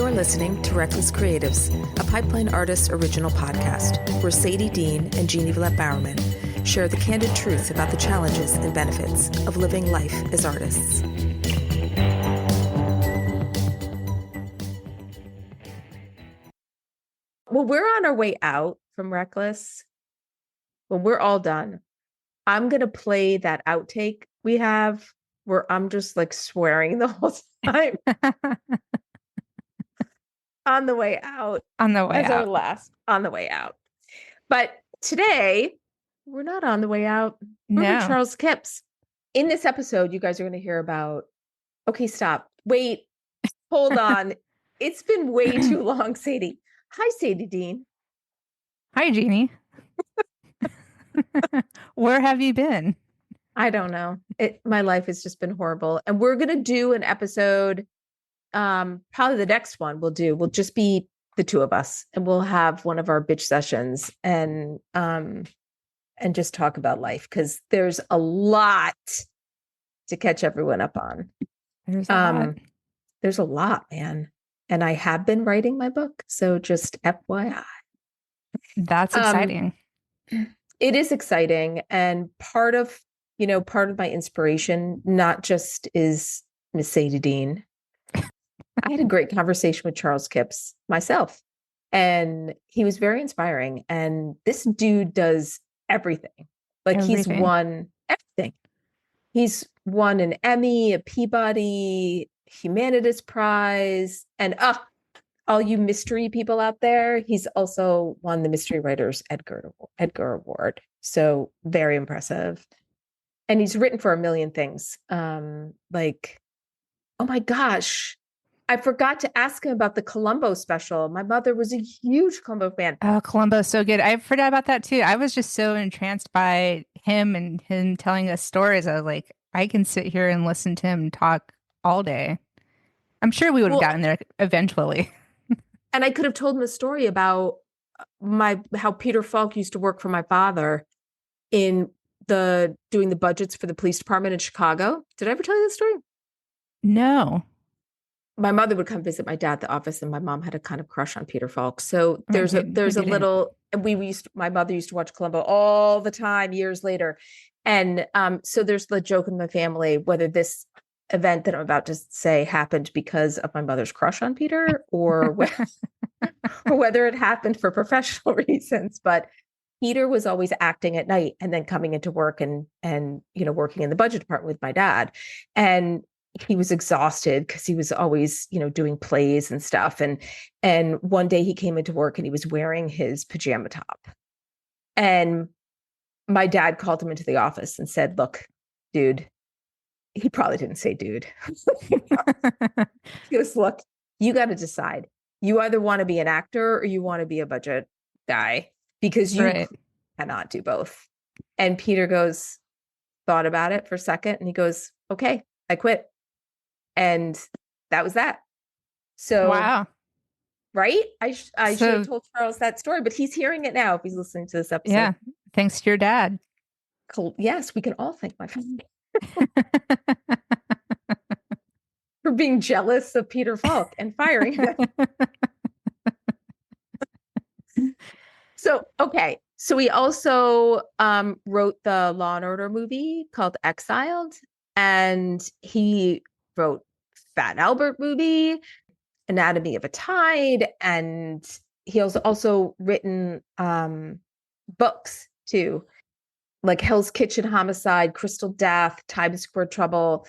You're listening to Reckless Creatives, a Pipeline Artists original podcast, where Sadie Dean and Jeanne Bowerman share the candid truth about the challenges and benefits of living life as artists. Well, we're on our way out from Reckless. When we're all done, I'm going to play that outtake we have where I'm just like swearing the whole time. On the way out. On the way as out. our last on the way out. But today, we're not on the way out. We're with Charles Kipps. In this episode, you guys are going to hear about, okay, stop. Wait, hold on. It's been way too long, Sadie. Hi, Sadie Dean. Hi, Jeannie. Where have you been? I don't know. My life has just been horrible. And we're going to do an episode. Probably the next one will just be the two of us, and we'll have one of our bitch sessions and just talk about life, because there's a lot to catch everyone up on. There's a lot, man. And I have been writing my book, so just FYI. That's exciting. It is exciting, and part of my inspiration not just is Miss Sadie Dean. I had a great conversation with Charles Kipps myself, and he was very inspiring. And this dude does everything. He's won everything. He's won an Emmy, a Peabody, Humanitas Prize, and all you mystery people out there, he's also won the Mystery Writers Edgar Award. So very impressive. And he's written for a million things. Oh my gosh. I forgot to ask him about the Columbo special. My mother was a huge Columbo fan. Oh, Columbo's so good. I forgot about that too. I was just so entranced by him and him telling us stories. I was like, I can sit here and listen to him talk all day. I'm sure we would have gotten there eventually. And I could have told him a story about how Peter Falk used to work for my father in doing the budgets for the police department in Chicago. Did I ever tell you this story? No. My mother would come visit my dad at the office, and my mom had a kind of crush on Peter Falk. So there's a little, and my mother used to watch Columbo all the time years later. And so there's the joke in my family, whether this event that I'm about to say happened because of my mother's crush on Peter or whether it happened for professional reasons. But Peter was always acting at night and then coming into work and working in the budget department with my dad. And he was exhausted because he was always, doing plays and stuff. And one day he came into work and he was wearing his pajama top. And my dad called him into the office and said, "Look, dude," he probably didn't say dude. He goes, "Look, you got to decide. You either want to be an actor or you want to be a budget guy, because you cannot do both." And Peter thought about it for a second, and he goes, "Okay, I quit." And that was that. So, wow. Right? I should have told Charles that story, but he's hearing it now if he's listening to this episode. Yeah. Thanks to your dad. Cool. Yes, we can all thank my family for being jealous of Peter Falk and firing him. So he also wrote the Law and Order movie called Exiled, and he wrote Fat Albert movie, Anatomy of a Tide, and he also written books too, like Hell's Kitchen Homicide, Crystal Death, Times Square Trouble.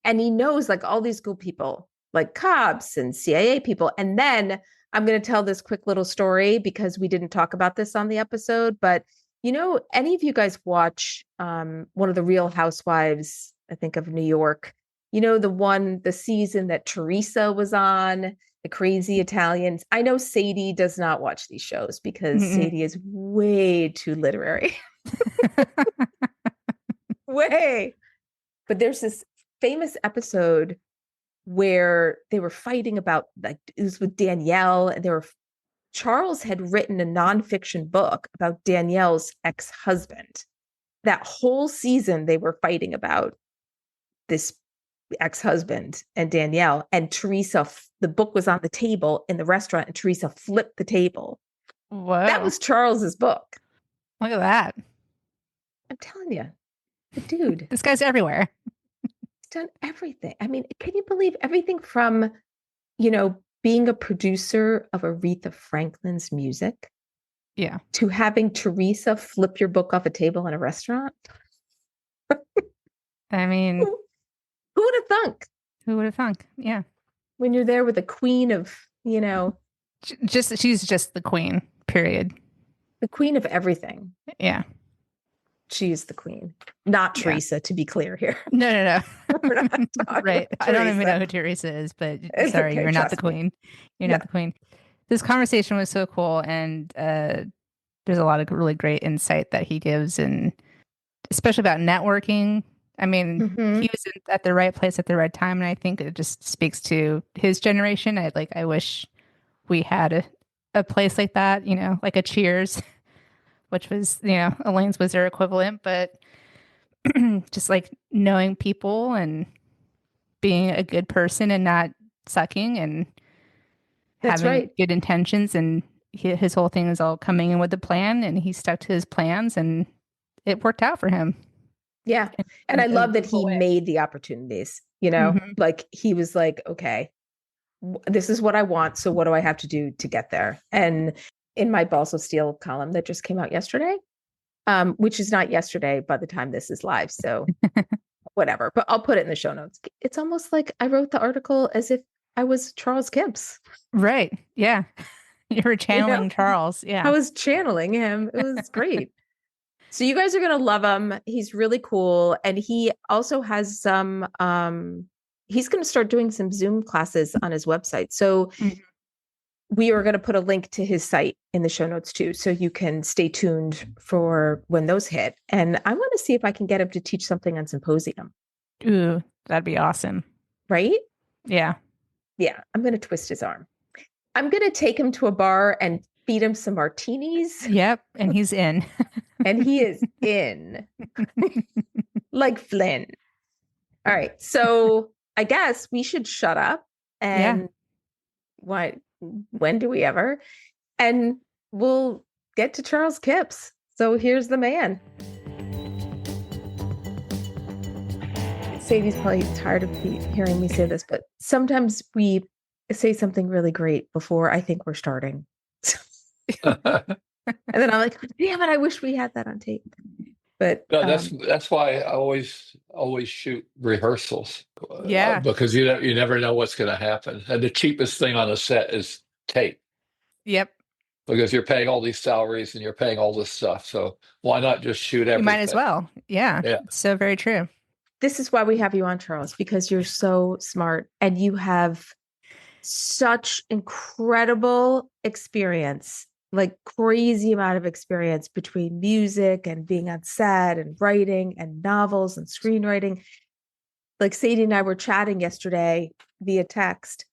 And he knows all these cool people, like cops and CIA people. And then I'm going to tell this quick little story because we didn't talk about this on the episode. But, any of you guys watch one of the Real Housewives, I think, of New York? The season that Teresa was on, the crazy Italians. I know Sadie does not watch these shows because Sadie is way too literary. Way. But there's this famous episode where they were fighting about, it was with Danielle, and Charles had written a nonfiction book about Danielle's ex-husband. That whole season they were fighting about this ex-husband and Danielle, and Teresa, the book was on the table in the restaurant, and Teresa flipped the table. That Whoa. was Charles's book. Look at that. I'm telling you, the dude, This guy's everywhere. he's done everything. I mean, can you believe everything from, being a producer of Aretha Franklin's music Yeah. to having Teresa flip your book off a table in a restaurant? I mean, Who would have thunk who would have thunk? Yeah. when you're there with the queen of, She's just the queen, period. the queen of everything. Yeah. She is the queen, not Yeah. Teresa, to be clear here. No. We're not talking Right. about I don't even Teresa. know who Teresa is, but It's sorry, okay, you're not the trust me. queen. You're No. not the queen. This conversation was so cool, and there's a lot of really great insight that he gives, and especially about networking. I mean, Mhm. he was at the right place at the right time, and I think it just speaks to his generation. I wish we had a place like that, like a Cheers, which was, Elaine's was their equivalent, but just like knowing people and being a good person and not sucking and That's having right. good intentions. And his whole thing is all coming in with a plan, and he stuck to his plans, and it worked out for him. Yeah. in- And I in a love that beautiful he way. made the opportunities, Mhm. like he was like, okay, this is what I want. So what do I have to do to get there? And in my Balls of Steel column that just came out yesterday, which is not yesterday by the time this is live. So whatever, but I'll put it in the show notes. It's almost like I wrote the article as if I was Charles Kipps. Right. Yeah. You were You know? channeling Charles. I Yeah. was channeling him. It was great. So you guys are going to love him. He's really cool. And he also has some, he's going to start doing some Zoom classes on his website. So Mhm. we are going to put a link to his site in the show notes too. So you can stay tuned for when those hit. And I want to see if I can get him to teach something on Symposium. Ooh, that'd be awesome. Right? Yeah. Yeah. I'm going to twist his arm. I'm going to take him to a bar and feed him some martinis. Yep. And he's in. And he is in like Flynn. All right. So I guess we should shut up and when do we ever? And we'll get to Charles Kipps. So here's the man. Sadie's probably tired of hearing me say this, but sometimes we say something really great before I think we're starting. And then I'm like, damn it, I wish we had that on tape. But No, that's why I always shoot rehearsals. Yeah. Because you never know what's going to happen, and the cheapest thing on a set is tape, Yep. because you're paying all these salaries and you're paying all this stuff. So why not just shoot You everything? might as well. Yeah. Yeah. So very true. this is why we have you on, Charles, because you're so smart and you have such incredible experience, like crazy amount of experience between music and being on set and writing and novels and screenwriting. Like Sadie and I were chatting yesterday via text.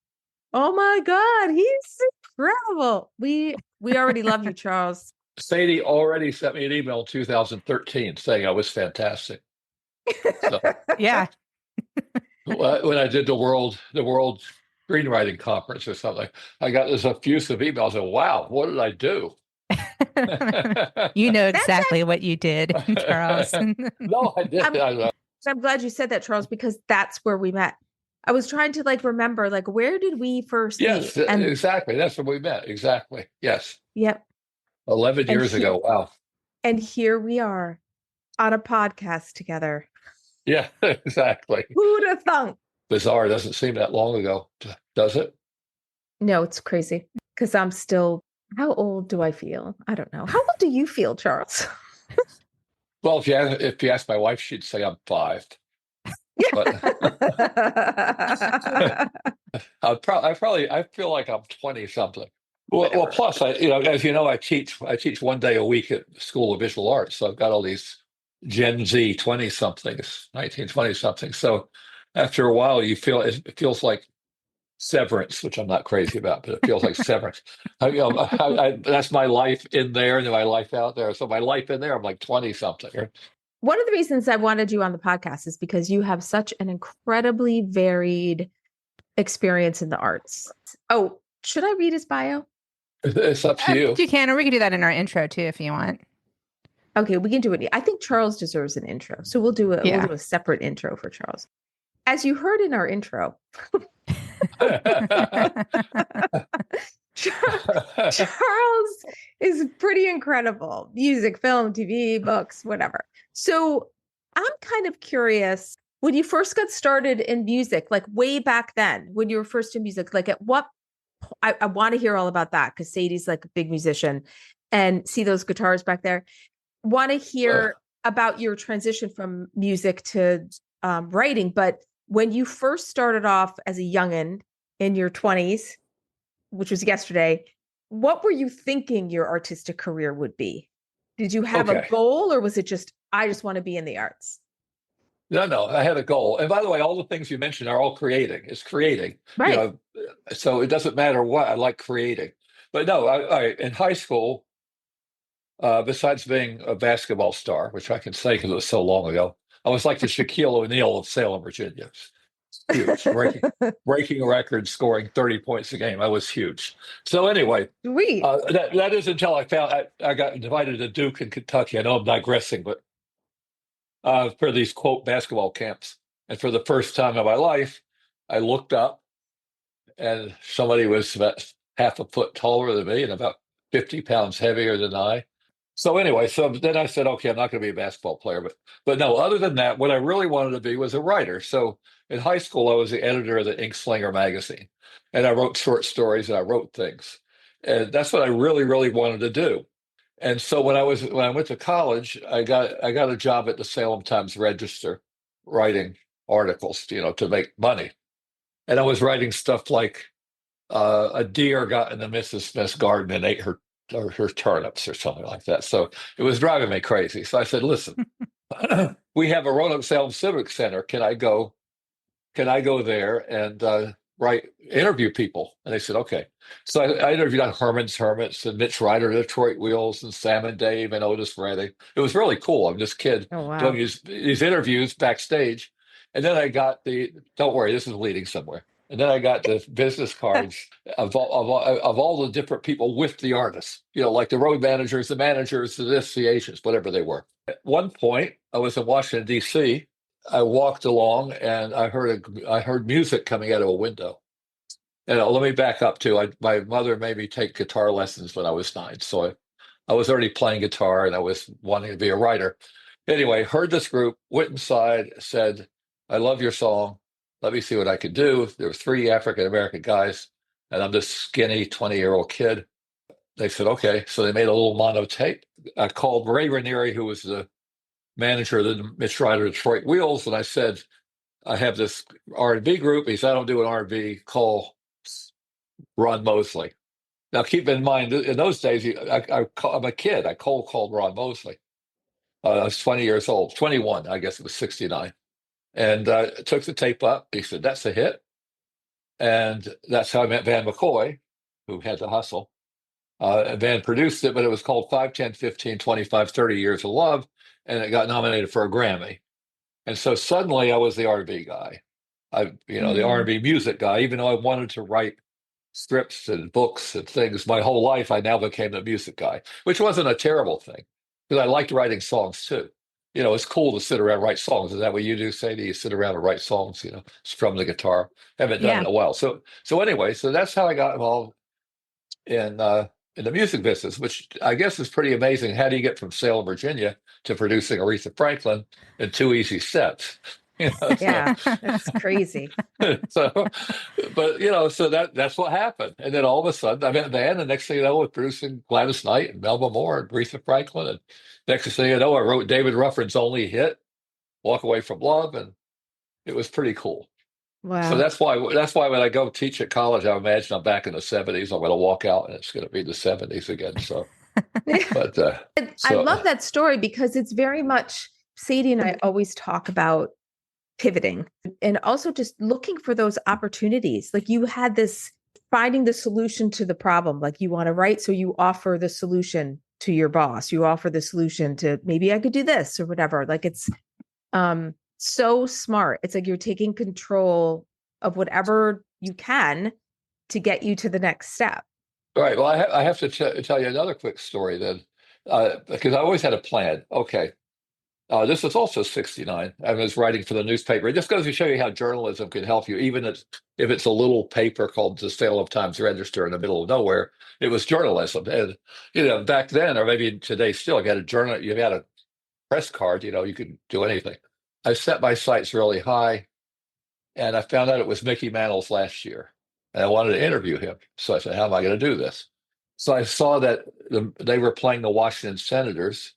Oh my God, he's incredible. We already love you, Charles. Sadie already sent me an email in 2013 saying I was fantastic. So Yeah. when I did the world screenwriting conference or something, I got this effusive email. I said, "Wow, what did I do?" You know exactly what you did, Charles. No, I didn't. I'm glad you said that, Charles, because that's where we met. I was trying to remember, where did we first Yes, meet? And exactly. That's when we met. Exactly. Yes. yep. 11 And years ago. Wow. And here we are on a podcast together. Yeah, exactly. Who'd have thunk? Bizarre. Doesn't seem that long ago, does it? No, it's crazy because I'm still, how old do I feel? I don't know. How old do you feel, Charles? Well, if you ask my wife, she'd say I'm 5. But I feel like I'm 20 something. Well, plus as you know, I teach 1 day a week at the School of Visual Arts, so I've got all these Gen Z 20 somethings, 1920 somethings. So after a while, it feels like severance, which I'm not crazy about, but it feels like severance. That's my life in there and my life out there. So my life in there, I'm like 20 something. one of the reasons I wanted you on the podcast is because you have such an incredibly varied experience in the arts. Oh, should I read his bio? It's up to you. You can, or we can do that in our intro too if you want. Okay, we can do it. I think Charles deserves an intro, so we'll do a separate intro for Charles. As you heard in our intro, Charles is pretty incredible. Music, film, TV, books, whatever. So I'm kind of curious, when you first got started in music, like way back then, when you were first in music, like at what, I want to hear all about that because Sadie's like a big musician and see those guitars back there. Want to hear about your transition from music to writing. But when you first started off as a youngin' in your 20s, which was yesterday, what were you thinking your artistic career would be? Did you have a goal, or was it just, I just want to be in the arts? No, I had a goal. And by the way, all the things you mentioned are all creating. It's creating. Right. You know, so it doesn't matter what, I like creating. But no, I in high school, besides being a basketball star, which I can say because it was so long ago, I was like the Shaquille O'Neal of Salem, Virginia. Huge, breaking records, scoring 30 points a game. I was huge. So anyway, that is until I found I got invited to Duke in Kentucky. I know I'm digressing, but for these quote basketball camps. And for the first time in my life, I looked up and somebody was about half a foot taller than me and about 50 pounds heavier than I. So anyway, so then I said, okay, I'm not going to be a basketball player, but no, other than that, what I really wanted to be was a writer. So in high school, I was the editor of the Inkslinger magazine, and I wrote short stories and I wrote things, and that's what I really, really wanted to do. And so when I went to college, I got a job at the Salem Times Register, writing articles, to make money, and I was writing stuff like a deer got into Mrs. Smith's garden and ate her turnips or something like that. So it was driving me crazy. So I said, listen, we have a Roanoke Salem Civic Center. Can I go there and interview people? And they said, okay. So I interviewed on Herman's Hermits and Mitch Ryder, Detroit Wheels, and Sam and Dave and Otis Redding. It was really cool. I'm this kid doing these interviews backstage. And then I got don't worry, this is leading somewhere. And then I got the business cards of all the different people with the artists, like the road managers, the managers, the this, the agents, whatever they were. At one point, I was in Washington, D.C. I walked along and I heard music coming out of a window. And let me back up too. My mother made me take guitar lessons when I was 9. So I was already playing guitar and I was wanting to be a writer. Anyway, heard this group, went inside, said, I love your song. Let me see what I could do. There were 3 African-American guys, and I'm this skinny 20-year-old kid. They said, okay. So they made a little mono tape. I called Ray Ranieri, who was the manager of the Mitch Ryder Detroit Wheels, and I said, I have this R&B group. He said, I don't do an R&B. Call Ron Mosley. Now, keep in mind, in those days, I'm a kid. I called Ron Mosley. I was 20 years old, 21, I guess it was 69. And took the tape up. He said, that's a hit. And that's how I met Van McCoy, who had the hustle. Van produced it, but it was called 5, 10, 15, 25, 30 Years of Love. And it got nominated for a Grammy. And so suddenly I was the R&B guy. The R&B music guy, even though I wanted to write scripts and books and things my whole life, I now became the music guy, which wasn't a terrible thing because I liked writing songs too. It's cool to sit around and write songs. Is that what you do, Sadie? You sit around and write songs, strum the guitar. Haven't done it in a while. So anyway, so that's how I got involved in the music business, which I guess is pretty amazing. How do you get from Salem, Virginia to producing Aretha Franklin in 2 easy steps? Yeah, that's crazy. So that's what happened. And then all of a sudden I met Van, and next thing you know, we're producing Gladys Knight and Melba Moore and Aretha Franklin. And next thing you know, I wrote David Rufford's only hit, Walk Away from Love, and it was pretty cool. Wow. So that's why when I go teach at college, I imagine I'm back in the 70s. I'm going to walk out and it's going to be the 70s again. So, but I love that story because it's very much, Sadie and I always talk about pivoting and also just looking for those opportunities. Like you had this finding the solution to the problem, like you want to write, so you offer the solution to your boss. You offer the solution to, maybe I could do this or whatever. Like, it's so smart. It's like you're taking control of whatever you can to get you to the next step. All right. Well, I have to tell you another quick story then, because I always had a plan. Okay. This was also 69. I was writing for the newspaper. It just goes to show you how journalism can help you, even if it's a little paper called the Salem Times Register in the middle of nowhere. It was journalism. And, back then, or maybe today still, you had a press card, you could do anything. I set my sights really high, and I found out it was Mickey Mantle's last year. And I wanted to interview him. So I said, how am I going to do this? So I saw that they were playing the Washington Senators.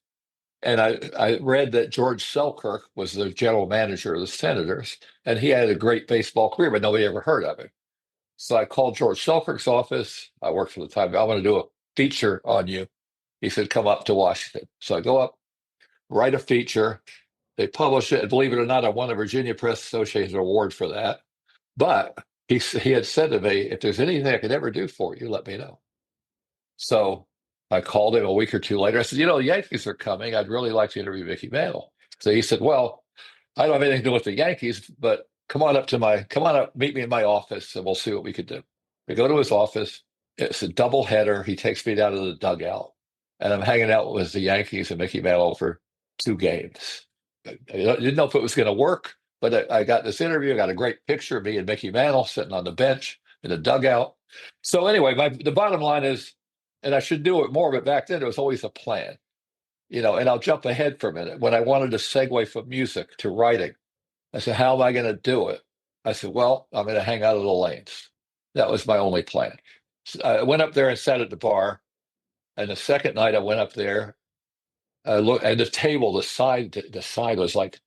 And I read that George Selkirk was the general manager of the Senators, and he had a great baseball career, but nobody ever heard of him. So I called George Selkirk's office. I worked for the time. I want to do a feature on you. He said, come up to Washington. So I go up, write a feature. They publish it. And believe it or not, I won a Virginia Press Association award for that. But he had said to me, if there's anything I could ever do for you, let me know. So I called him a week or two later. I said, the Yankees are coming. I'd really like to interview Mickey Mantle. So he said, well, I don't have anything to do with the Yankees, but come on up, meet me in my office, and we'll see what we could do. We go to his office. It's a doubleheader. He takes me down to the dugout, and I'm hanging out with the Yankees and Mickey Mantle for 2 games. I didn't know if it was going to work, but I got this interview. I got a great picture of me and Mickey Mantle sitting on the bench in the dugout. So anyway, the bottom line is, and I should do it more, but back then it was always a plan, and I'll jump ahead for a minute. When I wanted to segue from music to writing, I said, how am I going to do it? I said, well, I'm going to hang out of the lanes. That was my only plan. So I went up there and sat at the bar. And the second night I went up there, I looked at the table, the side was like,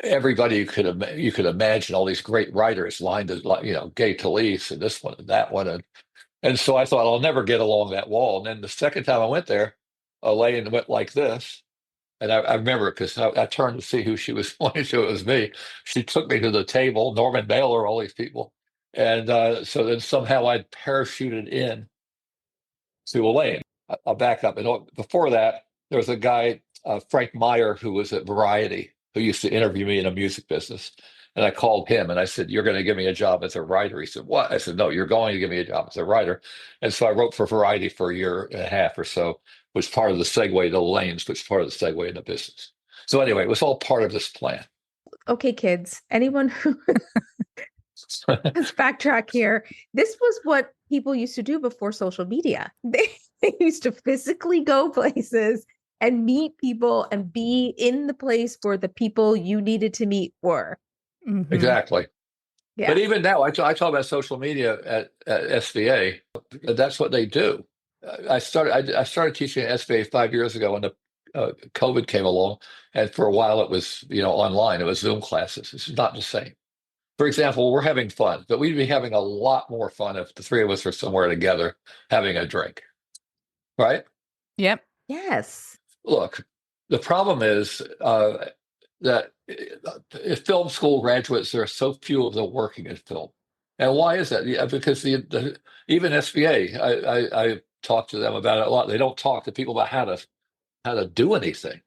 everybody you could imagine, all these great writers lined as, Gay Talese and this one and that one. And so I thought, I'll never get along that wall. And then the second time I went there, Elaine went like this. And I remember it because I turned to see who she was pointing to. It was me. She took me to the table, Norman Mailer, all these people. And so then somehow I'd parachuted in to Elaine. I'll back up. And before that, there was a guy, Frank Meyer, who was at Variety, who used to interview me in a music business. And I called him and I said, you're going to give me a job as a writer. He said, what? I said, no, you're going to give me a job as a writer. And so I wrote for Variety for a year and a half or so, which was part of the segue to Lanes, which was part of the segue into business. So anyway, it was all part of this plan. Okay, kids, anyone who let's backtrack here. This was what people used to do before social media. They used to physically go places and meet people and be in the place where the people you needed to meet were. Mm-hmm. Exactly. Yeah. But even now, I talk about social media at SVA. That's what they do. I started teaching at SVA 5 years ago when the COVID came along, and for a while it was online. It was Zoom classes. It's not the same. For example, we're having fun, but we'd be having a lot more fun if the 3 of us were somewhere together having a drink, right? Yep. Yes. Look, the problem is that film school graduates, there are so few of them working in film. And why is that? Yeah, because even SVA, I talk to them about it a lot. They don't talk to people about how to do anything.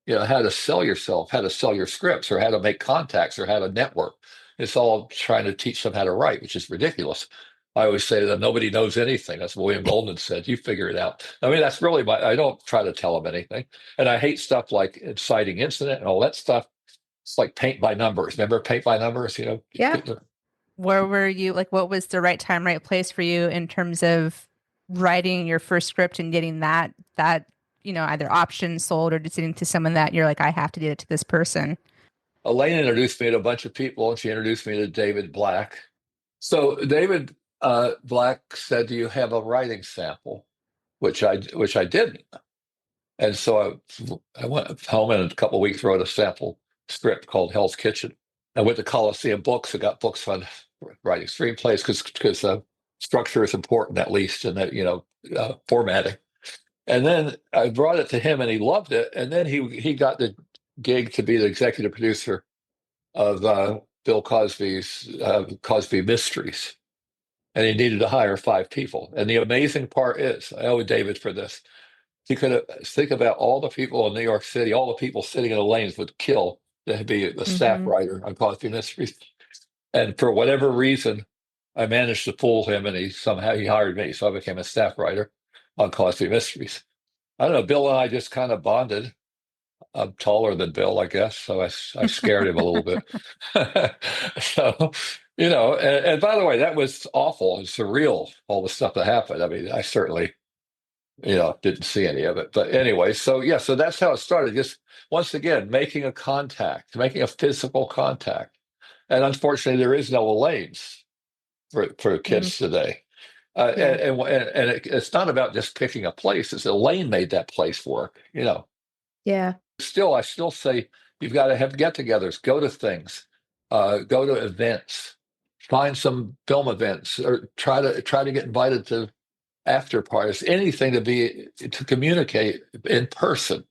How to sell yourself, how to sell your scripts, or how to make contacts, or how to network. It's all trying to teach them how to write, which is ridiculous. I always say that nobody knows anything. That's what William Goldman said. You figure it out. I mean, that's really I don't try to tell them anything. And I hate stuff like inciting incident and all that stuff. It's like paint by numbers. Remember paint by numbers? Yeah. Where were you? Like, what was the right time, right place for you in terms of writing your first script and getting that either option sold or just getting to someone that you're like, I have to get it to this person? Elaine introduced me to a bunch of people, and she introduced me to David Black. So David Black said, do you have a writing sample? Which I didn't. And so I went home and in a couple of weeks wrote a sample script called Hell's Kitchen. I went to Coliseum Books and got books on writing screenplays because structure is important, at least, and that formatting. And then I brought it to him, and he loved it. And then he got the gig to be the executive producer of Bill Cosby's Cosby Mysteries. and he needed to hire 5 people. And the amazing part is, I owe David for this. He could have think about all the people in New York City, all the people sitting in the lanes would kill to be a staff writer on Cosby Mysteries. And for whatever reason, I managed to fool him, and he hired me, so I became a staff writer on Cosby Mysteries. I don't know. Bill and I just kind of bonded. I'm taller than Bill, I guess, so I scared him a little bit. So, and by the way, that was awful and surreal, all the stuff that happened. I mean, I certainly, didn't see any of it. But anyway, so that's how it started. Just once again, making a physical contact. And unfortunately, there is no Elaine's for kids today. It's not about just picking a place. It's Elaine made that place work, Yeah. I still say you've got to have get-togethers, go to things, go to events, find some film events, or try to get invited to after parties, anything to communicate in person.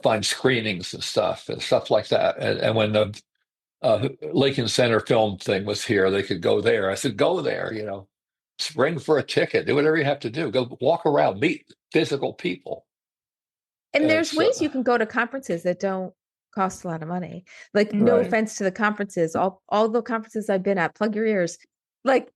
Find screenings and stuff like that. And when the Lincoln Center film thing was here, they could go there. I said, go there. Ring for a ticket, do whatever you have to do. Go walk around, meet physical people. And there's ways you can go to conferences that don't cost a lot of money. Like, no offense to the conferences, all the conferences I've been at, plug your ears. Like,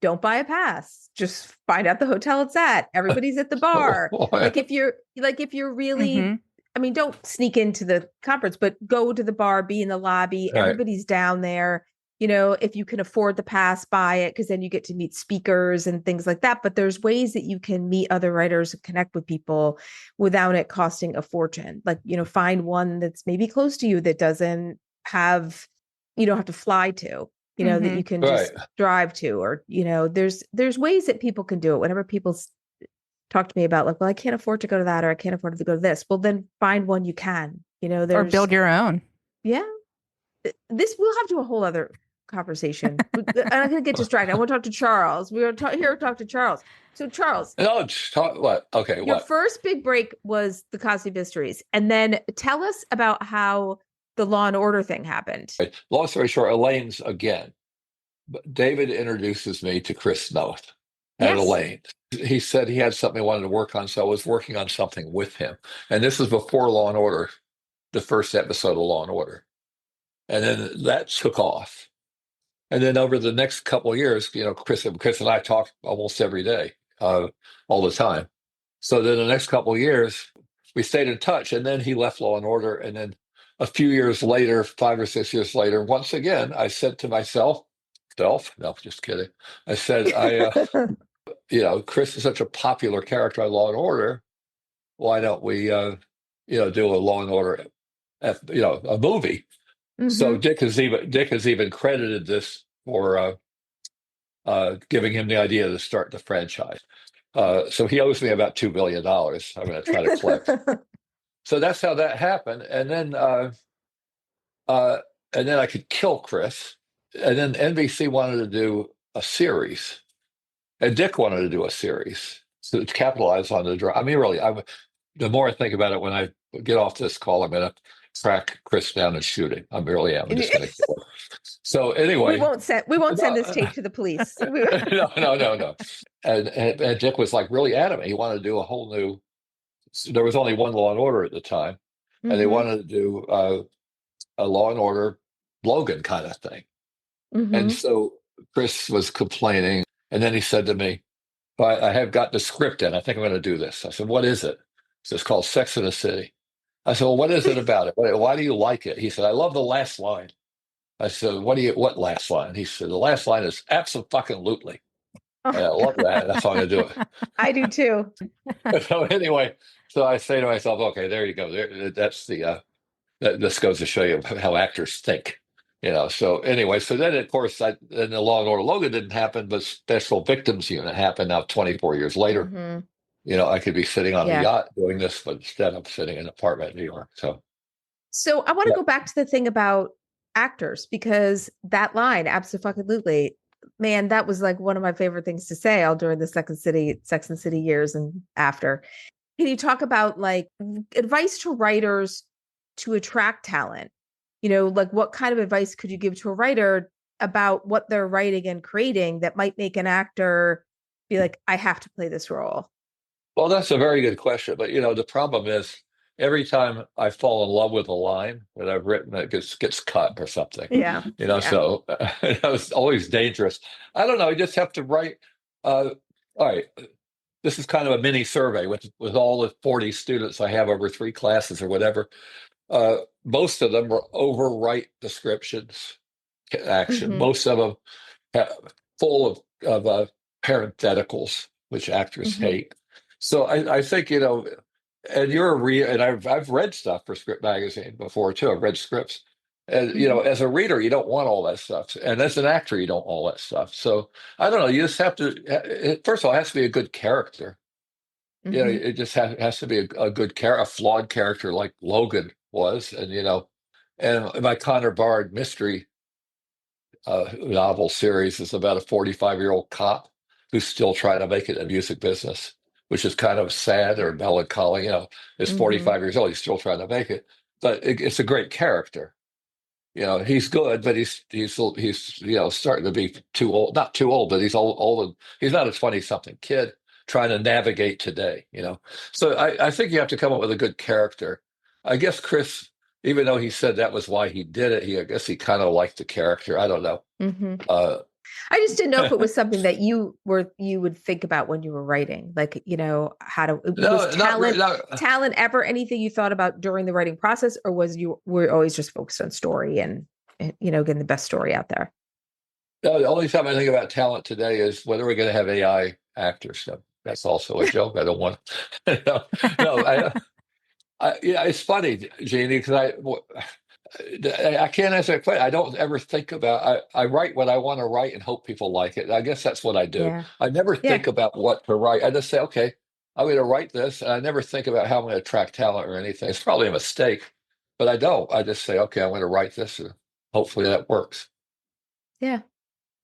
don't buy a pass. Just find out the hotel it's at. Everybody's at the bar. Like, if you're really, I mean, don't sneak into the conference, but go to the bar, be in the lobby. Right. Everybody's down there. If you can afford the pass, buy it, because then you get to meet speakers and things like that. But there's ways that you can meet other writers and connect with people without it costing a fortune. Like, find one that's maybe close to you that doesn't have, you don't have to fly to, that you can just drive to, or, there's ways that people can do it. Whenever people talk to me about, like, well, I can't afford to go to that, or I can't afford to go to this. Well, then find one you can, or build your own. Yeah. This we'll have to a whole other conversation. I'm going to get distracted. I want to talk to Charles. We're here to talk to Charles. So, Charles. No, what? Okay, your first big break was the Cosby Mysteries. And then tell us about how the Law and Order thing happened. Long story short, Elaine's again. David introduces me to Chris Noth and Elaine. He said he had something he wanted to work on, so I was working on something with him. And this was before Law and Order, the first episode of Law and Order. And then that took off. And then over the next couple of years, Chris and I talked almost every day, all the time. So then the next couple of years, we stayed in touch. And then he left Law and Order. And then a few years later, 5 or 6 years later, once again, I said to myself, no, just kidding. I said, Chris is such a popular character on Law and Order. Why don't we, do a Law and Order, a movie? So Dick has even credited this for giving him the idea to start the franchise. So he owes me about $2 billion. I'm going to try to collect. So that's how that happened. And then I could kill Chris. And then NBC wanted to do a series, and Dick wanted to do a series to capitalize on the drama. I mean, really, the more I think about it, when I get off this call, I'm going to track Chris down and shoot him. I really am. I'm just going to kill him. So anyway, we won't send this tape to the police. No. And Dick was like really adamant. He wanted to do a whole new. There was only one Law and Order at the time, and they wanted to do a Law and Order Logan kind of thing. And so Chris was complaining, and then he said to me, I have got the script in. I think I'm going to do this. I said, what is it? It's called Sex in the City. I said, well, what is it about it? Why do you like it? He said, I love the last line. I said, what last line? He said, the last line is abso-fucking-lutely. I love that. That's how I'm going to do it. I do too. So anyway, so I say to myself, okay, there you go. That's this goes to show you how actors think. So anyway, so then of course, then the Law and Order Logan didn't happen, but Special Victims Unit happened now 24 years later. I could be sitting on a yacht doing this, but instead I'm sitting in an apartment in New York. So I want to go back to the thing about actors, because that line, abso-fucking-lutely, man, that was like one of my favorite things to say all during the Sex and City years and after. Can you talk about like advice to writers to attract talent? Like what kind of advice could you give to a writer about what they're writing and creating that might make an actor be like, I have to play this role? Well, that's a very good question. But the problem is every time I fall in love with a line that I've written, it gets cut or something. Yeah. Yeah. So it's always dangerous. I don't know. You just have to write. All right, this is kind of a mini survey with all the 40 students I have over 3 classes or whatever. Most of them were overwrite descriptions, action. Mhm. Most of them full of parentheticals, which actors Mhm. hate. So I think and and I've read stuff for Script Magazine before too. I've read scripts, and Mhm. as a reader, you don't want all that stuff, and as an actor, you don't want all that stuff. So I don't know. You just have to. First of all, it has to be a good character. Mhm. It just has to be a good character, a flawed character like Logan was, and my Connor Bard mystery novel series is about a 45-year-old cop who's still trying to make it in the music business, which is kind of sad or melancholy. He's Mhm. 45 years old, he's still trying to make it, but it's a great character. He's good, but he's starting to be too old. Not too old, but he's old. He's not a 20-something kid trying to navigate today. So I think you have to come up with a good character. I guess Chris, even though he said that was why he did it, I guess he kind of liked the character. I don't know. Mhm. Uh, I just didn't know if it was something that you would think about when you were writing, like, how to, was no, not really. No, talent ever anything you thought about during the writing process, or were always just focused on story and getting the best story out there? no, the only time I think about talent today is whether we're going to have AI actors. So that's also a joke. I don't want. No, no. Yeah, it's funny, Jeannie, because I can't answer that question. I don't ever think about. I write what I want to write and hope people like it. I guess that's what I do. Yeah. I never Yeah. think about what to write. I just say, okay, I'm going to write this, and I never think about how I'm going to attract talent or anything. It's probably a mistake, but I don't. I just say, okay, I'm going to write this, and hopefully that works. Yeah.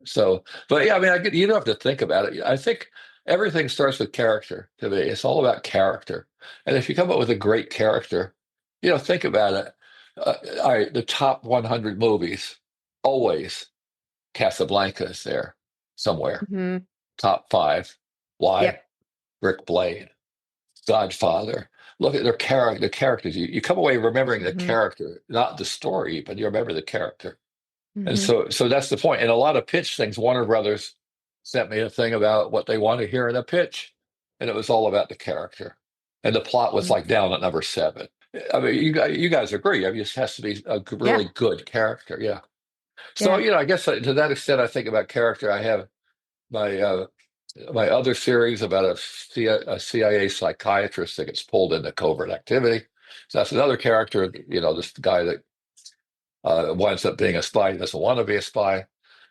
So, but yeah, I mean, you don't have to think about it. I think everything starts with character to me. It's all about character. And if you come up with a great character, think about it. All right, the top 100 movies, always Casablanca is there somewhere. Mhm. Top 5. Why? Yep. Rick Blade, Godfather. Look at the characters. You come away remembering the Mhm. character, not the story, but you remember the character. And Mhm. so that's the point. And a lot of pitch things, Warner Brothers sent me a thing about what they want to hear in a pitch, and it was all about the character. And the plot was Mhm. like down at number 7. I mean, you guys agree. I mean, it has to be a Yeah. really good character. Yeah. So, Yeah. I guess to that extent, I think about character. I have my my other series about a CIA psychiatrist that gets pulled into covert activity. So that's another character, this guy that winds up being a spy. He doesn't want to be a spy,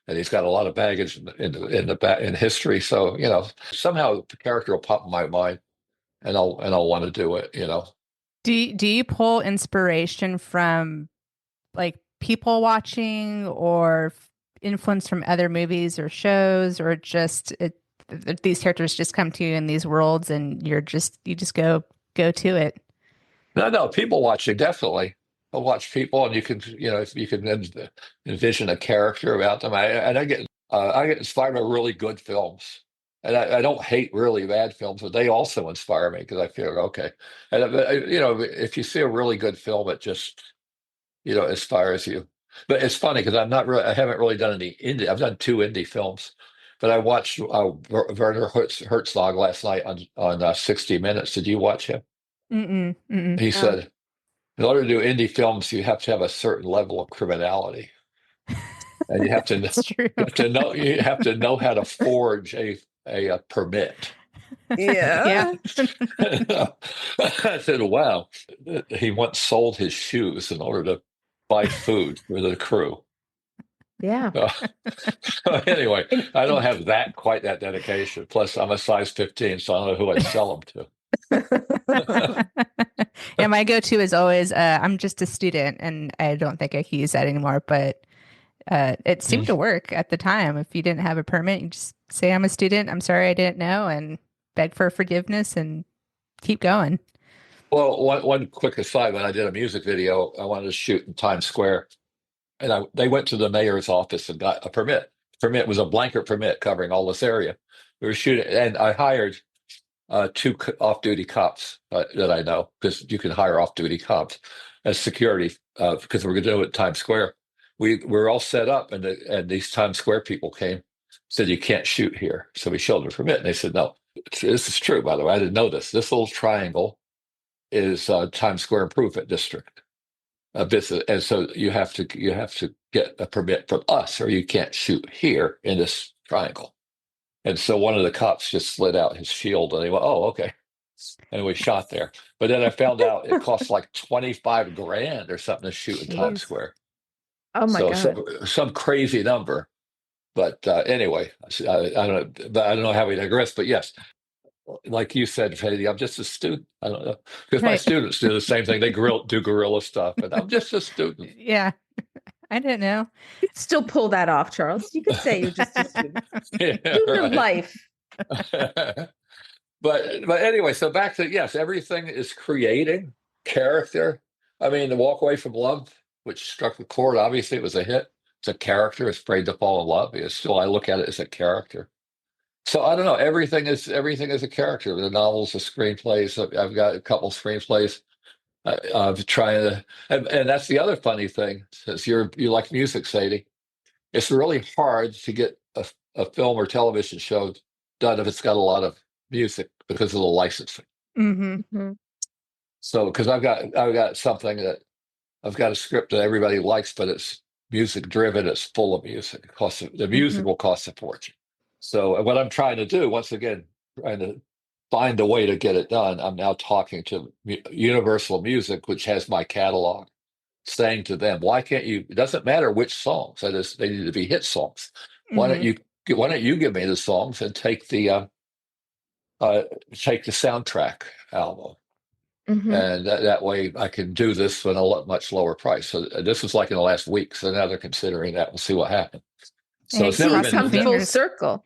and he's got a lot of baggage in history. So somehow the character will pop in my mind, and I'll want to do it. Do you pull inspiration from like people watching or influence from other movies or shows, or just these characters just come to you in these worlds and you just go to it? No, people watching definitely. I'll watch people, and if you can envision a character about them. I get inspired by really good films, and I don't hate really bad films, but they also inspire me because I feel okay. And if you see a really good film, it just inspires you. But it's funny because I haven't really done any indie. I've done 2 indie films, but I watched Werner Herzog last night on 60 Minutes. Did you watch him? Mm-mm, mm-mm. He Oh. said, in order to do indie films, you have to have a certain level of criminality, and you have to That's true. you have to know how to forge a permit. Yeah. Yeah. I said, "Wow." He once sold his shoes in order to buy food for the crew. Yeah. Uh, anyway, And, I don't have quite that dedication. Plus, I'm a size 15, so I don't know who I'd sell them to. Yeah, my go-to is always I'm just a student, and I don't think I can use that anymore, but it seemed to work at the time. If you didn't have a permit, you just say I'm a student, I'm sorry I didn't know, and beg for forgiveness and keep going. Well, one quick aside, when I did a music video, I wanted to shoot in Times Square. and they went to the mayor's office and got a permit. Permit was a blanket permit covering all this area. We were shooting, and I hired two off-duty cops that I know, because you can hire off-duty cops as security, because we're going to do it at Times Square. We were all set up, and these Times Square people came, said you can't shoot here. So we showed them a permit, and they said no. This is true, by the way. I didn't know this. This little triangle is Times Square Improvement District. Business, and so you have to get a permit from us, or you can't shoot here in this triangle. And so one of the cops just slid out his shield, and they went, "Oh, okay," and we shot there. But then I found out it costs like 25 grand or something to shoot in Times Jeez. Square. Oh my So God. some crazy number. But anyway, I don't know how we digress. But yes, like you said, Sadie, I'm just a student. I don't know, because my Right. students do the same thing. They do guerrilla stuff, and I'm just a student. Yeah. I didn't know. You could still pull that off, Charles. You could say you're just a student. Yeah, Student of right. life. But anyway, so back to, yes, everything is creating character. I mean, the Walk Away from Love, which struck the chord, obviously it was a hit. It's a character. It's Afraid to Fall in Love. It's still, I look at it as a character. So I don't know. Everything is a character. The novels, the screenplays. I've got a couple screenplays. I'm trying to, and that's the other funny thing. Since you like music, Sadie, it's really hard to get a film or television show done if it's got a lot of music because of the licensing. Mm-hmm. Mhm. So because I've got something that I've got a script that everybody likes, but it's music driven. It's full of music. The music will cost a fortune. So what I'm trying to do, once again, trying to find a way to get it done. I'm now talking to Universal Music, which has my catalog, saying to them, why can't you, it doesn't matter which songs, they need to be hit songs. Why don't you give me the songs and take the soundtrack album? Mhm. And that way I can do this at a much lower price. So this was like in the last week. So now they're considering that. We'll see what happens. So Hey, it's So never you've cross been. some come full fingers. circle.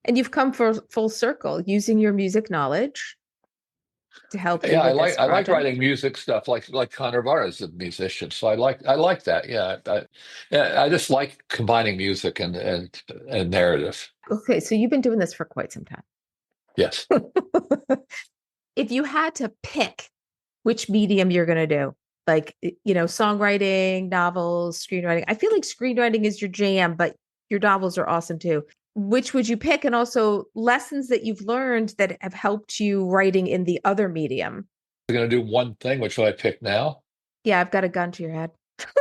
And you've come for full circle using your music knowledge to help you Yeah, with this I like project. writing music stuff, like Connor Barr is a musician, so I like that. Yeah, I just like combining music and narrative. Okay, so you've been doing this for quite some time. Yes. If you had to pick which medium you're going to do, like, songwriting, novels, screenwriting, I feel like screenwriting is your jam, but your novels are awesome too. Which would you pick? And also lessons that you've learned that have helped you writing in the other medium. We're going to do one thing, which I pick now. Yeah, I've got a gun to your head.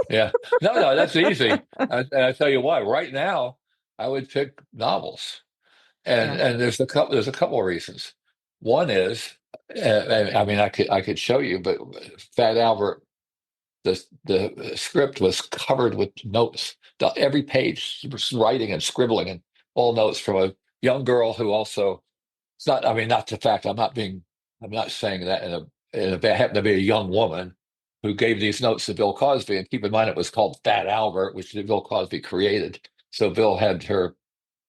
Yeah. No, that's easy. And I tell you why. Right now, I would pick novels, and there's a couple of reasons. One is, I mean, I could show you, but Fat Albert, the script was covered with notes. Every page was writing and scribbling and all notes from a young girl who also. It's not. I mean, not the fact. I'm not saying that happened to be a young woman who gave these notes to Bill Cosby. And keep in mind, it was called Fat Albert, which Bill Cosby created. So Bill had her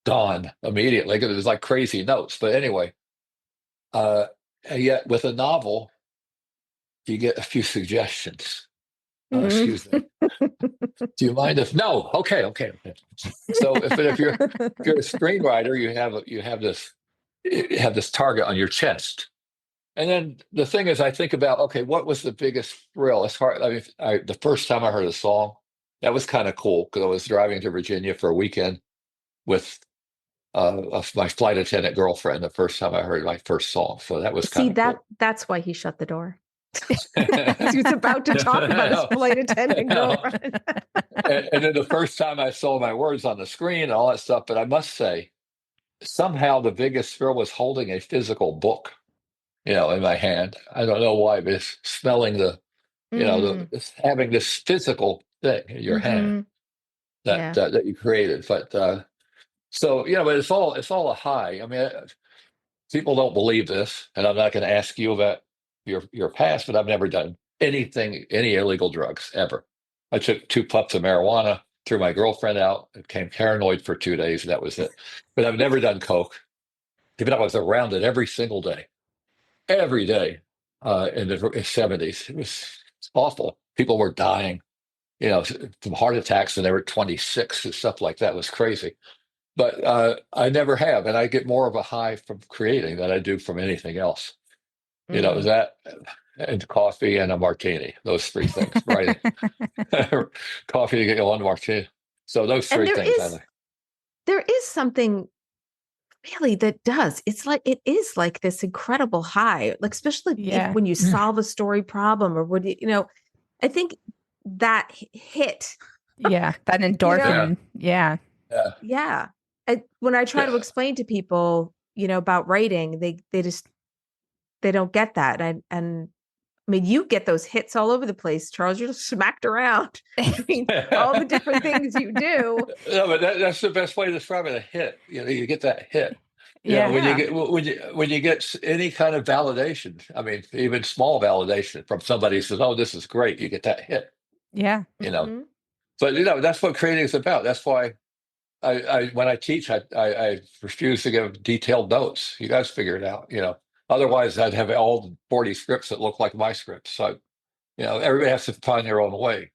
gone immediately because it was like crazy notes. But anyway, and yet with a novel, you get a few suggestions. Excuse me. Do you mind if no? Okay. So if you're a screenwriter, you have this target on your chest. And then the thing is, I think about, okay, what was the biggest thrill? It's hard. I mean, the first time I heard a song, that was kind of cool because I was driving to Virginia for a weekend with my flight attendant girlfriend. The first time I heard my first song, so that was See, kind of cool. that's why he shut the door. He was about to talk about his flight attendant girlfriend. And then the first time I saw my words on the screen and all that stuff, but I must say, somehow the biggest thrill was holding a physical book, in my hand. I don't know why, but it's smelling having this physical thing in your hand that you created. But but it's all a high. I mean, people don't believe this, and I'm not going to ask you about your past, but I've never done any illegal drugs ever. I took 2 puffs of marijuana, threw my girlfriend out, became paranoid for 2 days, and that was it. But I've never done coke. Even though I was around it every single day, every day in the 70s. It was awful. People were dying. from heart attacks when they were 26 and stuff like that. It was crazy. But I never have, and I get more of a high from creating than I do from anything else. Mm. That and coffee and a martini, those three things, right? Coffee to get on martini. So those And three things I like. there is something really that does. It is like this incredible high, like especially Yeah. when you solve a story problem or when I think that hit. Yeah. That You know, endorphin. Yeah. Yeah. yeah. When I try to Yeah. explain to people, about writing, they don't get that. And I mean, you get those hits all over the place, Charles. You're just smacked around between all the different things you do. No, but that's the best way to describe it. A hit. You get that hit. Yeah. When you get any kind of validation, I mean, even small validation from somebody who says, "Oh, this is great," you get that hit. Yeah. Mhm. But that's what creating is about. That's why I when I teach, I refuse to give detailed notes. You guys figure it out. Otherwise I'd have all 40 scripts that look like my scripts. So everybody has to find their own way.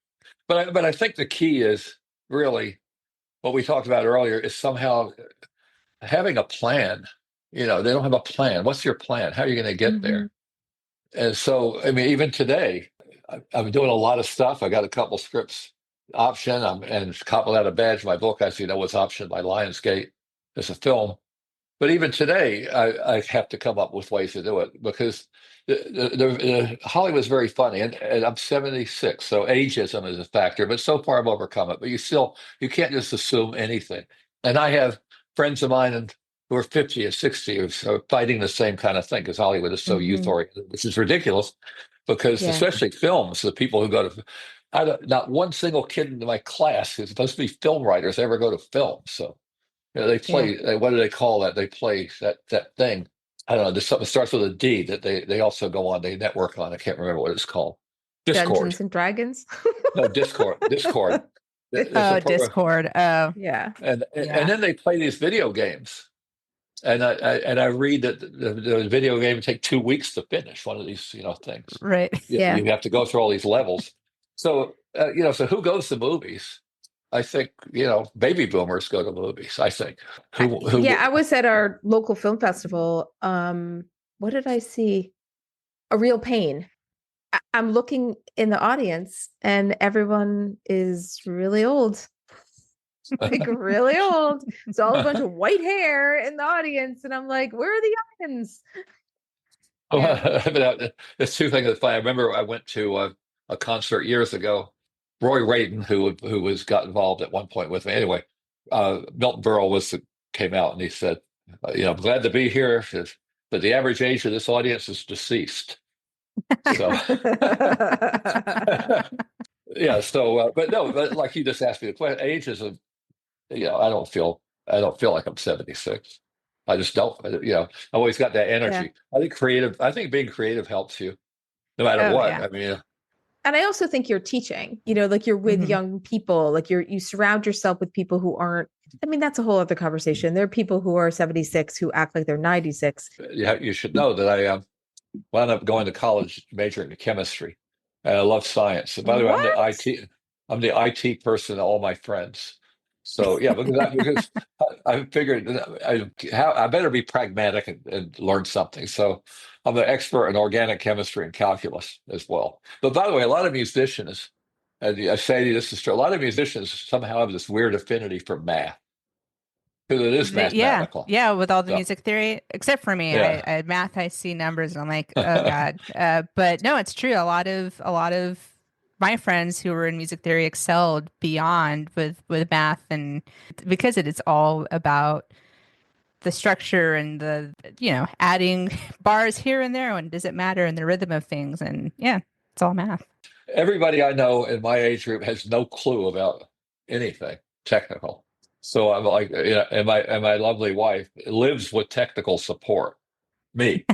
But I think the key is really what we talked about earlier is somehow having a plan. They don't have a plan. What's your plan? How are you going to get there? And so, I mean, even today, I'm doing a lot of stuff. I got a couple scripts option, and a couple out of badge. My book, as you know, was optioned by Lionsgate as a film. But even today, I have to come up with ways to do it because Hollywood's very funny, and I'm 76, so ageism is a factor. But so far, I've overcome it. But you can't just assume anything. And I have friends of mine who are 50 or 60 who are fighting the same kind of thing because Hollywood is so youth oriented, which is ridiculous. Because especially films, the people who go to, not one single kid in my class who's supposed to be film writers ever go to film. So they play. What do they call that? They play that thing. I don't know. There's something that starts with a D that they also go on. They network on. I can't remember what it's called. Discord. Dungeons and Dragons. No, Discord. Discord. Discord. Oh, Yeah. And then they play these video games. And I read that the video game would take 2 weeks to finish one of these things. right. Yeah. You have to go through all these levels. So so who goes to movies? I think baby boomers go to movies. I think I was at our local film festival. What did I see? A Real Pain. I'm looking in the audience, and everyone is really old. Like really old. It's all a bunch of white hair in the audience, and I'm like, where are the youngins? There's two things that's funny. I remember I went to a concert years ago. Roy Radin, who got involved at one point with me. Anyway, Milton Berle came out and he said, "I'm glad to be here, but the average age of this audience is deceased." So yeah. So, but no, but like you just asked me the question, age is I don't feel like I'm 76. I just don't. I've always got that energy. I think being creative helps you no matter what. Yeah. I mean, and I also think you're teaching, like you're with young people, like you surround yourself with people who aren't, I mean, that's a whole other conversation. There are people who are 76 who act like they're 96. You should know that I wound up going to college majoring in chemistry. And I love science. And by the way, I'm the IT person of all my friends. So yeah, because I figured I better be pragmatic and learn something. So I'm an expert in organic chemistry and calculus as well. But by the way, a lot of musicians, and I say this is true, a lot of musicians somehow have this weird affinity for math because it is mathematical. Yeah, with all the music theory, except for me, I math, I see numbers, and I'm like, oh god. But no, it's true. A lot of my friends who were in music theory excelled beyond with math, and because it's all about the structure and the adding bars here and there, and does it matter, and the rhythm of things, and it's all math. Everybody I know in my age group has no clue about anything technical. So I'm like, and my lovely wife lives with technical support. Me.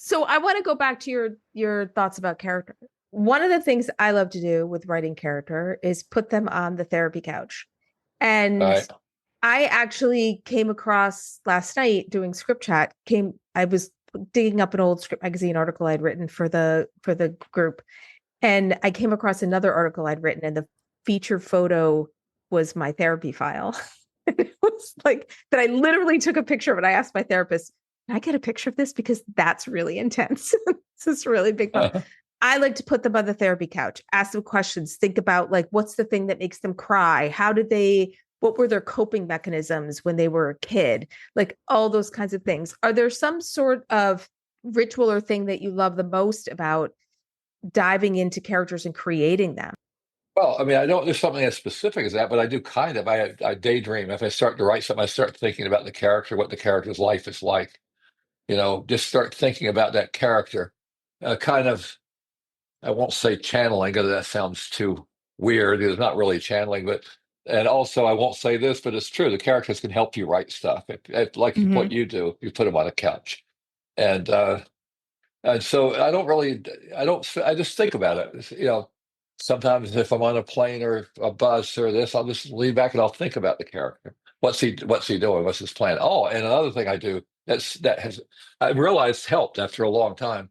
So I want to go back to your thoughts about character. One of the things I love to do with writing character is put them on the therapy couch. And I actually came across last night doing script chat. I was digging up an old script magazine article I'd written for the group. And I came across another article I'd written, and the feature photo was my therapy file. And it was like that I literally took a picture of it. I asked my therapist, can I get a picture of this? Because that's really intense. This is really big. I like to put them on the therapy couch, ask them questions, think about like, what's the thing that makes them cry? What were their coping mechanisms when they were a kid? Like all those kinds of things. Are there some sort of ritual or thing that you love the most about diving into characters and creating them? Well, I mean, I don't do something as specific as that, but I do kind of. I daydream. If I start to write something, I start thinking about the character, what the character's life is like. Just start thinking about that character. Kind of, I won't say channeling because that sounds too weird. It's not really channeling, and also I won't say this, but it's true. The characters can help you write stuff. Like Mm-hmm. what you do, you put them on a couch, and so I just think about it. Sometimes if I'm on a plane or a bus or this, I'll just lean back and I'll think about the character. What's he doing? What's his plan? Oh, and another thing I do I realized helped after a long time.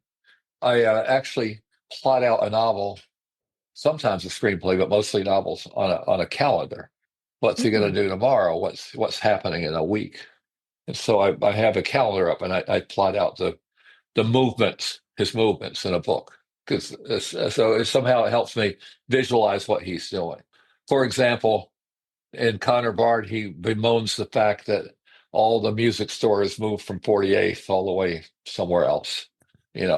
I actually plot out a novel, sometimes a screenplay, but mostly novels on a calendar. What's he going to do tomorrow? What's happening in a week? And so I have a calendar up and I plot out his movements in a book, because somehow it helps me visualize what he's doing. For example, in Connor Bard, he bemoans the fact that all the music stores moved from 48th all the way somewhere else.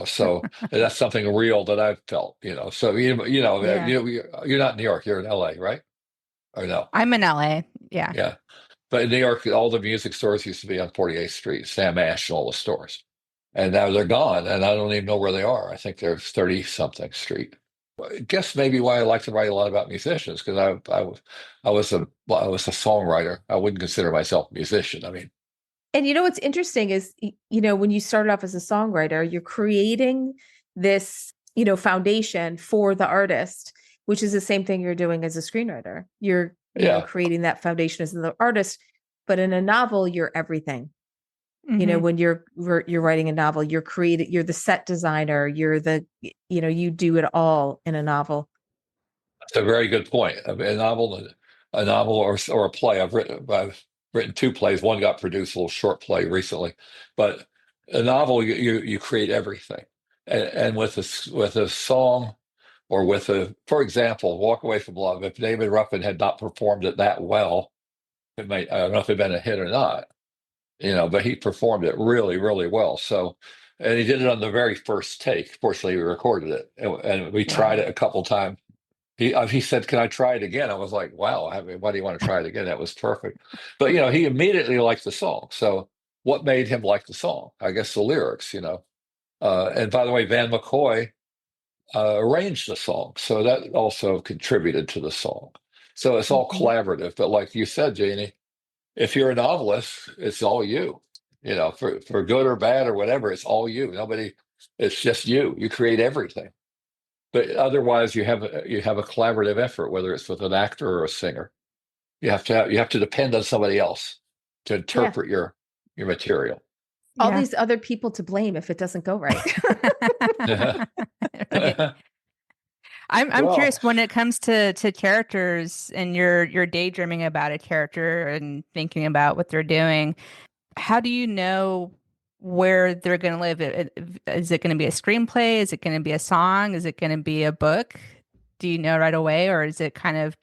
So that's something real that I've felt. So Yeah. you're not in New York, you're in LA, right? Or no? I'm in LA. Yeah. Yeah. But in New York, all the music stores used to be on 48th Street, Sam Ash, and all the stores. And now they're gone, and I don't even know where they are. I think they're 30 something street. I guess maybe why I like to write a lot about musicians, because I was a songwriter. I wouldn't consider myself a musician. I mean, And what's interesting is, when you started off as a songwriter, you're creating this, foundation for the artist, which is the same thing you're doing as a screenwriter. You're, yeah, creating that foundation as the artist. But in a novel, you're everything. Mm-hmm. When you're writing a novel, you're the set designer, you do it all in a novel. that's a very good point. A novel or a play. I've written two plays. One got produced, a little short play recently, but a novel you create everything, and with a song or for example, Walk Away from Love. If David Ruffin had not performed it that well, I don't know if it'd been a hit or not, but he performed it really, really well. So, and he did it on the very first take. Fortunately, we recorded it, and we tried Wow. it a couple times. He said, "Can I try it again?" I was like, "Wow, I mean, why do you want to try it again? That was perfect." But he immediately liked the song. So, what made him like the song? I guess the lyrics. And by the way, Van McCoy arranged the song, so that also contributed to the song. So it's all Mhm. collaborative. But like you said, Janie, if you're a novelist, it's all you. For good or bad or whatever, it's all you. Nobody. It's just you. You create everything. But otherwise, you have a collaborative effort, whether it's with an actor or a singer. You have to depend on somebody else to Yeah. interpret your material. All Yeah. these other people to blame if it doesn't go right. Right. I'm Well, curious when it comes to characters and you're daydreaming about a character and thinking about what they're doing. How do you know where they're going to live? Is it going to be a screenplay? Is it going to be a song? Is it going to be a book? Do you know right away, or is it kind of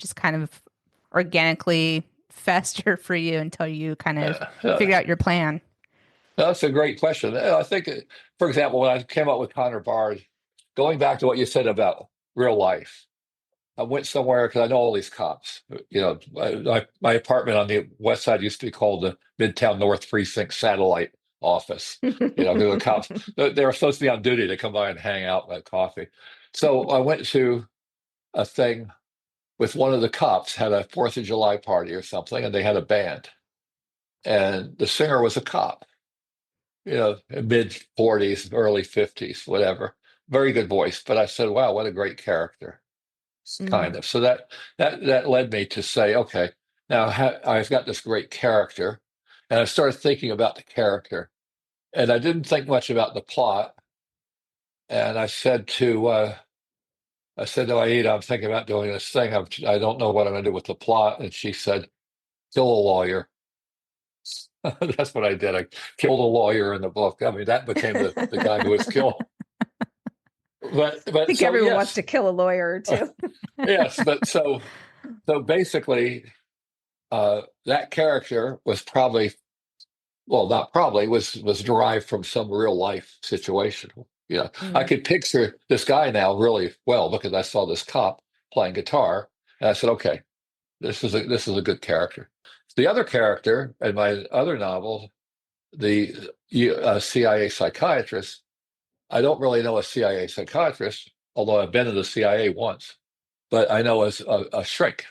organically fester for you until you kind of figure out your plan? that's a great question. I think, for example, when I came up with Connor Bard, going back to what you said about real life, I went somewhere because I know all these cops. My apartment on the west side used to be called the Midtown North Precinct Satellite Office. Because the cops, they were supposed to be on duty. They come by and hang out and have coffee. So I went to a thing with one of the cops, had a 4th of July party or something, and they had a band. And the singer was a cop, mid 40s, early 50s, whatever. Very good voice. But I said, wow, what a great character. Mm. Kind of. So that led me to say, okay, now I've got this great character, and I started thinking about the character, and I didn't think much about the plot. And I said to I said to Aida, I'm thinking about doing this thing. I don't know what I'm going to do with the plot. And she said, kill a lawyer. That's what I did. I killed a lawyer in the book. I mean, that became the guy who was killed. I But think so everyone wants yes, to kill a lawyer or two. yes. But so basically, that character was probably, well, not probably, was derived from some real life situation. I Mm. could picture this guy now really well because I saw this cop playing guitar, and I said, okay, this is a good character. The other character in my other novel, the CIA psychiatrist, I don't really know a CIA psychiatrist, although I've been in the CIA once, but I know as a shrink.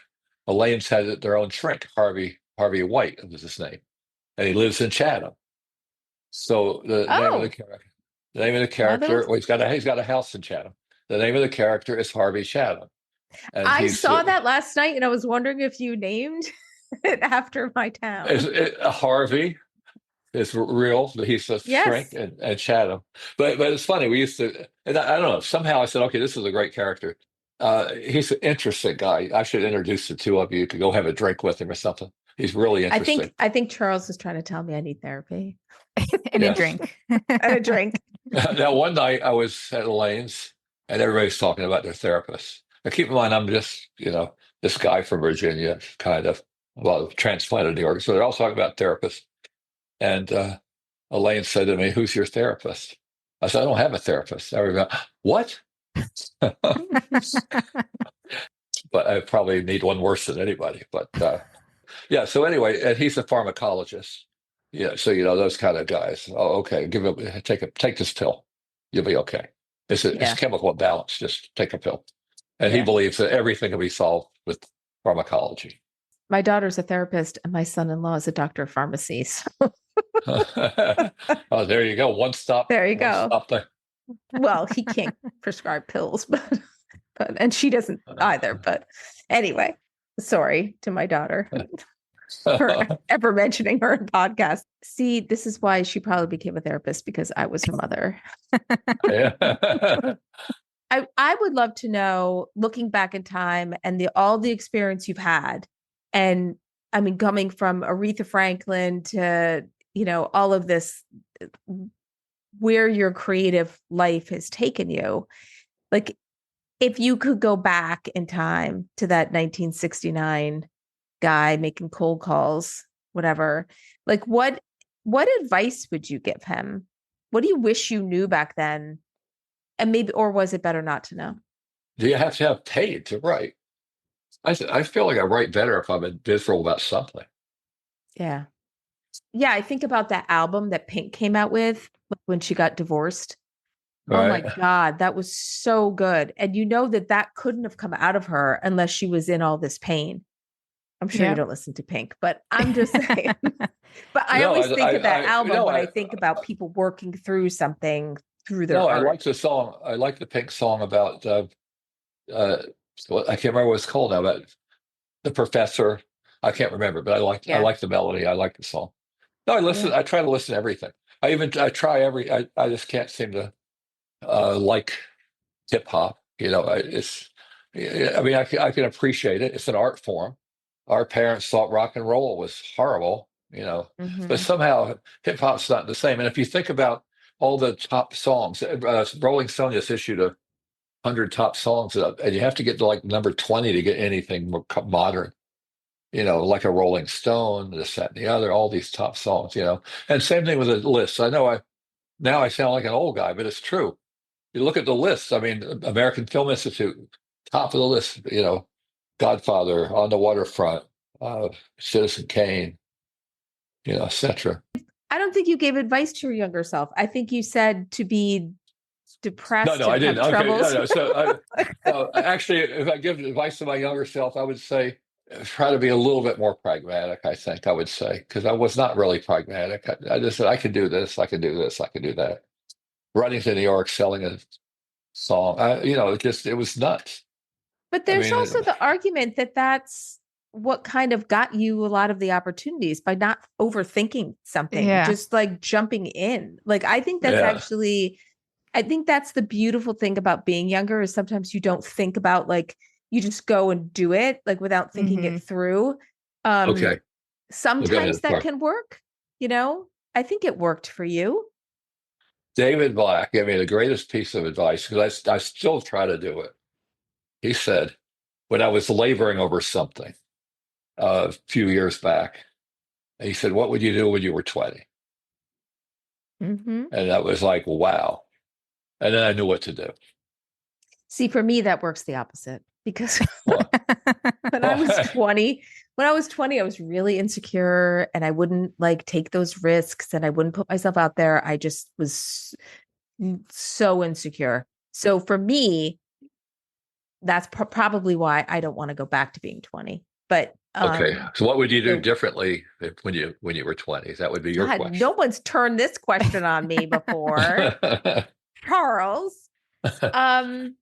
Elaine's had their own shrink, Harvey White was his name, and he lives in Chatham. So Oh, the name of the character, Netherlands. well, he's got a house in Chatham. The name of the character is Harvey Chatham, and I he's saw that last night and I was wondering if you named it after my town. Harvey is real. He's a shrink Yes. and Chatham. But it's funny. We used to, and I don't know. Somehow I said, okay, this is a great character. He's an interesting guy. I should introduce the two of you. You could go have a drink with him or something. He's really interesting. I think Charles is trying to tell me I need therapy And a Yes. drink. and a drink. Now, one night I was at Elaine's and everybody's talking about their therapist. Now, keep in mind, I'm just, this guy from Virginia, kind of, well, transplanted to New York. So they're all talking about therapists. And Elaine said to me, "Who's your therapist?" I said, "I don't have a therapist." Everybody, what? But I probably need one worse than anybody. But yeah. So anyway, and he's a pharmacologist. Yeah. So those kind of guys. Oh, okay. Take this pill. You'll be okay. It's Yeah. chemical imbalance. Just take a pill. And he Yeah. believes that everything can be solved with pharmacology. My daughter's a therapist and my son-in-law is a doctor of pharmacy. So Oh, there you go. One stop. there you One go. stop there. Well, he can't prescribe pills, but and she doesn't either. But anyway, sorry to my daughter for ever mentioning her in podcast. See, this is why she probably became a therapist because I was her mother. Yeah. I would love to know, looking back in time and all the experience you've had, and I mean, coming from Aretha Franklin to, all of this, where your creative life has taken you. Like, if you could go back in time to that 1969 guy making cold calls, whatever, like what advice would you give him? What do you wish you knew back then? And maybe, or was it better not to know? Do you have to have paid to write? I feel like I write better if I'm visceral about something. Yeah. Yeah. I think about that album that Pink came out with when she got divorced. Oh my Right? God, that was so good. And that couldn't have come out of her unless she was in all this pain. I'm sure you Yep. don't listen to Pink, but I'm just saying. But I No, always think of that album no, when I think about people working through something through their no, I art. like the song. I like the Pink song about, uh, I can't remember what it's called now, but the professor. I can't remember, but I Yeah. like the melody. I like the song. No, Yeah. I try to listen to everything. I try I just can't seem to like hip hop. I mean, I can appreciate it. It's an art form. Our parents thought rock and roll was horrible, but Mhm. somehow hip hop's not the same. And if you think about all the top songs, Rolling Stone just issued 100 top songs, and you have to get to like number 20 to get anything more modern. Like a Rolling Stone, this, that, and the other, all these top songs. And same thing with the list. I know now I sound like an old guy, but it's true. You look at the list. I mean, American Film Institute, top of the list. Godfather, On the Waterfront, Citizen Kane, etc. I don't think you gave advice to your younger self. I think you said to be No, depressed no, I and have didn't. Okay, troubles. no. So, actually, if I give advice to my younger self, I would say try to be a little bit more pragmatic. I think I would say because I was not really pragmatic. I just said I could do this, I could do this, I could do that. Running to New York, selling a song, it was nuts. But I there's mean, also the argument that that's what kind of got you a lot of the opportunities by not overthinking something, Yeah. just like jumping in. Like, I think that's yeah. actually, I think that's the beautiful thing about being younger is sometimes you don't think about like you just go and do it like without thinking it through. Okay. Well, go Sometimes ahead. that Sorry. can work, I think it worked for you. David Black gave me the greatest piece of advice because I still try to do it. He said, when I was laboring over something a few years back, he said, "What would you do when you were 20?" Mm-hmm. And that was like, wow. And then I knew what to do. See, for me, that works the opposite because Well, when I was 20, I was really insecure and I wouldn't like take those risks and I wouldn't put myself out there. I just was so insecure. So for me, that's probably why I don't want to go back to being 20. But okay. So what would you do so differently when you were 20? That would be your God, no question. one's turned this question on me before. Charles. Um,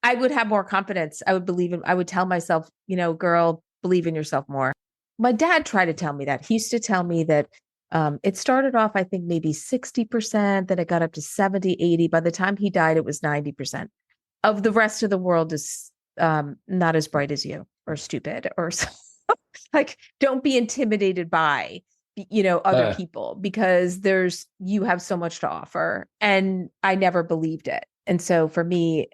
I would have more confidence. I would believe in, I would tell myself, girl, believe in yourself more. My dad tried to tell me that. He used to tell me that it started off, I think, maybe 60%, then it got up to 70, 80. By the time he died, it was 90%. Of the rest of the world is not as bright as you or stupid or like, don't be intimidated by, other people because you have so much to offer. And I never believed it. And so for me,